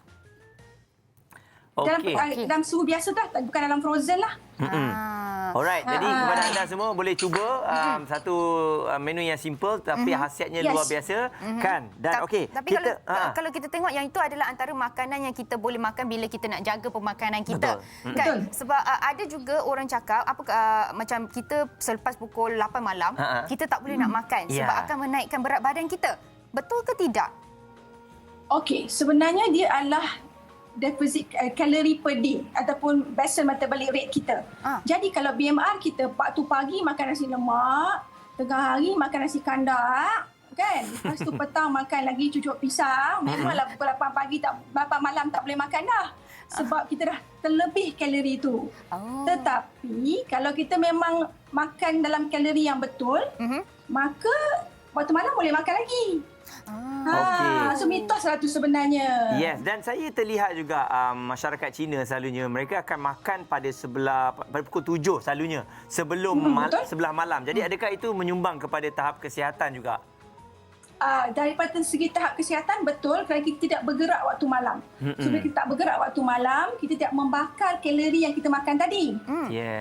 Dalam suhu biasa dah, bukan dalam frozen lah. Alright, jadi kepada anda semua boleh cuba satu menu yang simple tapi khasiatnya luar biasa kan. Dan okey, tapi kalau kita tengok yang itu adalah antara makanan yang kita boleh makan bila kita nak jaga pemakanan kita. Kan? Sebab ada juga orang cakap macam kita selepas pukul 8 malam kita tak boleh nak makan sebab akan menaikkan berat badan kita. Betul ke tidak? Okey, sebenarnya dia adalah deficit kalori per day ataupun basal metabolic rate kita. Jadi kalau BMR kita waktu pagi makan nasi lemak, tengah hari makan nasi kandak, kan? Lepas tu petang makan lagi cucuk pisang, memanglah pukul 8 pagi 8 malam tak boleh makan dah. Sebab kita dah terlebih kalori tu. Tetapi kalau kita memang makan dalam kalori yang betul, maka waktu malam boleh makan lagi. So mitos lah tu sebenarnya. Yes, dan saya terlihat juga masyarakat Cina selalunya mereka akan makan pada pukul 7 selalunya sebelum sebelah malam. Jadi adakah itu menyumbang kepada tahap kesihatan juga? Daripada segi tahap kesihatan betul kerana kita tidak bergerak waktu malam. So bila kita tak bergerak waktu malam, kita tidak membakar kalori yang kita makan tadi.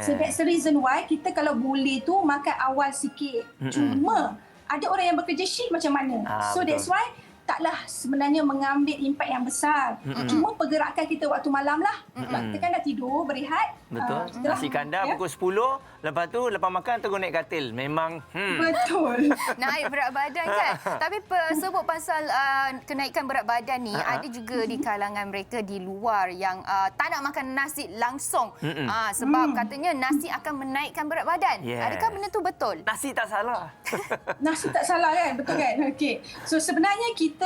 So that's the reason why kita kalau boleh tu makan awal sikit. Cuma ada orang yang bekerja shift macam mana. So that's why taklah sebenarnya mengambil impak yang besar. Cuma pergerakan kita waktu malam lah. Kita kan dah tidur, berehat. Betul. Nasi kandar pukul 10. Lepas tu, lepas makan terus naik katil. Memang... Betul. Naik berat badan kan. Tapi sebut pasal kenaikan berat badan ni, ada juga di kalangan mereka di luar yang tak nak makan nasi langsung. Sebab katanya nasi akan menaikkan berat badan. Adakah benda tu betul? Nasi tak salah. Nasi tak salah kan? Betul kan? Okey. So sebenarnya kita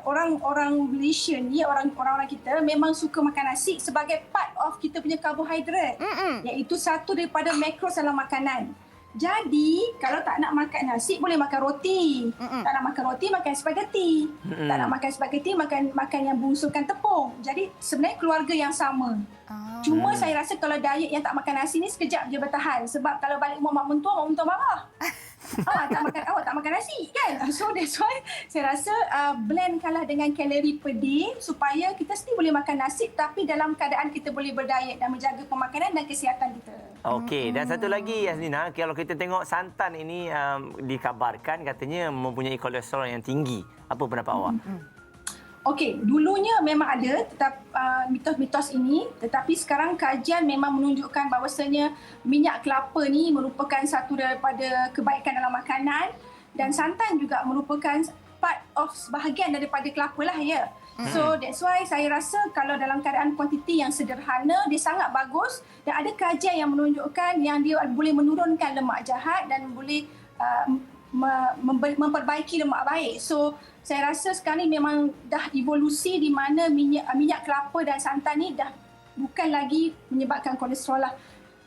orang-orang Malaysia ni, orang-orang kita memang suka makan nasi sebagai part of kita punya karbohidrat. Iaitu satu daripada makros dalam makanan. Jadi, kalau tak nak makan nasi, boleh makan roti. Tak nak makan roti, makan spaghetti. Tak nak makan spaghetti, makan yang bungsukan tepung. Jadi, sebenarnya keluarga yang sama. Cuma saya rasa kalau diet yang tak makan nasi ni sekejap je bertahan. Sebab kalau balik rumah mak mentua marah. Awak tak makan nasi kan? So that's why saya rasa blendkanlah dengan kalori per day supaya kita still boleh makan nasi tapi dalam keadaan kita boleh berdiet dan menjaga pemakanan dan kesihatan kita. Okey, dan satu lagi Yasmina, kalau kita tengok santan ini dikabarkan katanya mempunyai kolesterol yang tinggi. Apa pendapat awak? Okey, dulunya memang ada mitos-mitos ini, tetapi sekarang kajian memang menunjukkan bahawasanya minyak kelapa ni merupakan satu daripada kebaikan dalam makanan dan santan juga merupakan part of bahagian daripada kelapa lah ya. So that's why saya rasa kalau dalam keadaan kuantiti yang sederhana dia sangat bagus dan ada kajian yang menunjukkan yang dia boleh menurunkan lemak jahat dan boleh memperbaiki lemak baik. So saya rasa sekarang ni memang dah evolusi di mana minyak kelapa dan santan ni dah bukan lagi menyebabkan kolesterol lah.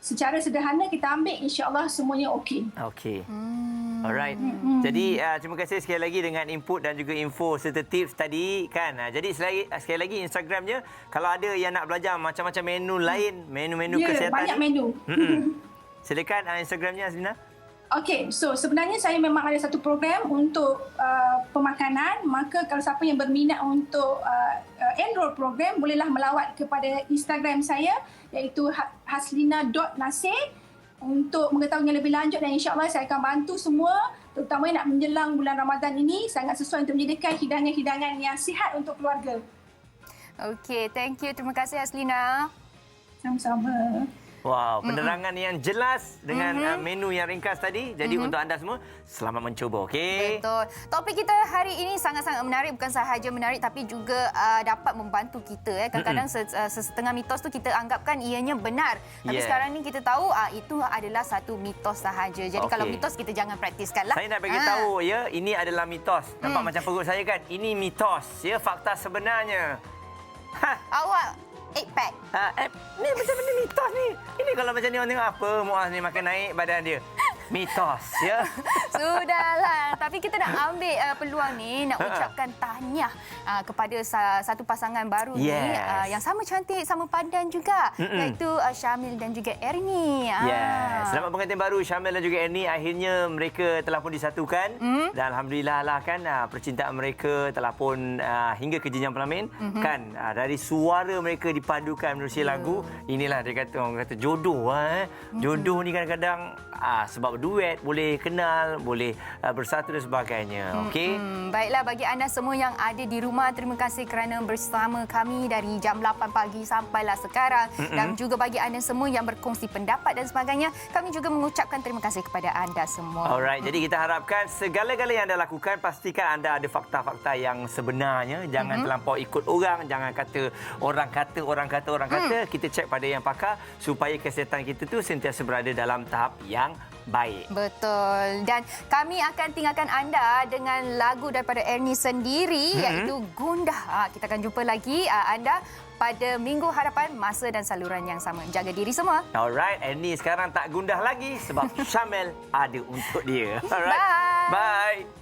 Secara sederhana kita ambil, insya-Allah semuanya okey. Okey. Alright. Jadi terima kasih sekali lagi dengan input dan juga info serta tips tadi kan. Jadi sekali lagi Instagramnya kalau ada yang nak belajar macam-macam menu lain, menu-menu kesihatan. Banyak menu. Silakan Instagramnya Azlina. Okey, so sebenarnya saya memang ada satu program untuk pemakanan. Maka kalau siapa yang berminat untuk enroll program, bolehlah melawat kepada Instagram saya iaitu haslina.nasir untuk mengetahui yang lebih lanjut dan insya-Allah saya akan bantu semua terutama yang nak menjelang bulan Ramadan ini sangat sesuai untuk menyediakan hidangan-hidangan yang sihat untuk keluarga. Okey, thank you. Terima kasih Haslina. Sama-sama. Wow, penerangan yang jelas dengan menu yang ringkas tadi. Jadi untuk anda semua, selamat mencuba, okey? Betul. Topik kita hari ini sangat-sangat menarik. Bukan sahaja menarik tapi juga dapat membantu kita. Kadang-kadang setengah mitos tu kita anggapkan ianya benar. Tapi sekarang ni kita tahu itu adalah satu mitos sahaja. Jadi kalau mitos kita jangan praktiskanlah. Saya nak bagi tahu ya, ini adalah mitos. Nampak macam perut saya kan? Ini mitos. Ya, fakta sebenarnya. Awak 8-pack. Ni macam mana mitos ni? Ini kalau macam ni orang tengok apa Muaz ni makan naik badan dia. Mitos ya. Sudahlah. Tapi kita nak ambil peluang ni nak ucapkan tahniah kepada satu pasangan baru ni yang sama cantik, sama padan juga iaitu Syamil dan juga Ernie. Selamat pengantin baru Syamil dan juga Ernie. Akhirnya mereka telah pun disatukan dan alhamdulillah lah kan percintaan mereka telah pun hingga ke jenjang pelamin kan dari suara mereka dipadukan menerusi lagu. Inilah dia kata orang kata jodoh jodoh ni kadang-kadang sebab duet boleh kenal, boleh bersatu dan sebagainya. Okey. Baiklah bagi anda semua yang ada di rumah, terima kasih kerana bersama kami dari jam 8 pagi sampailah sekarang dan juga bagi anda semua yang berkongsi pendapat dan sebagainya, kami juga mengucapkan terima kasih kepada anda semua. Alright, jadi kita harapkan segala-gala yang anda lakukan pastikan anda ada fakta-fakta yang sebenarnya. Jangan terlampau ikut orang, jangan kata orang kata. Kita cek pada yang pakar supaya kesihatan kita tu sentiasa berada dalam tahap yang baik. Betul. Dan kami akan tinggalkan anda dengan lagu daripada Ernie sendiri iaitu Gundah. Kita akan jumpa lagi anda pada minggu hadapan, masa dan saluran yang sama. Jaga diri semua. Alright, Ernie sekarang tak gundah lagi sebab Syamil ada untuk dia. Alright. Bye. Bye.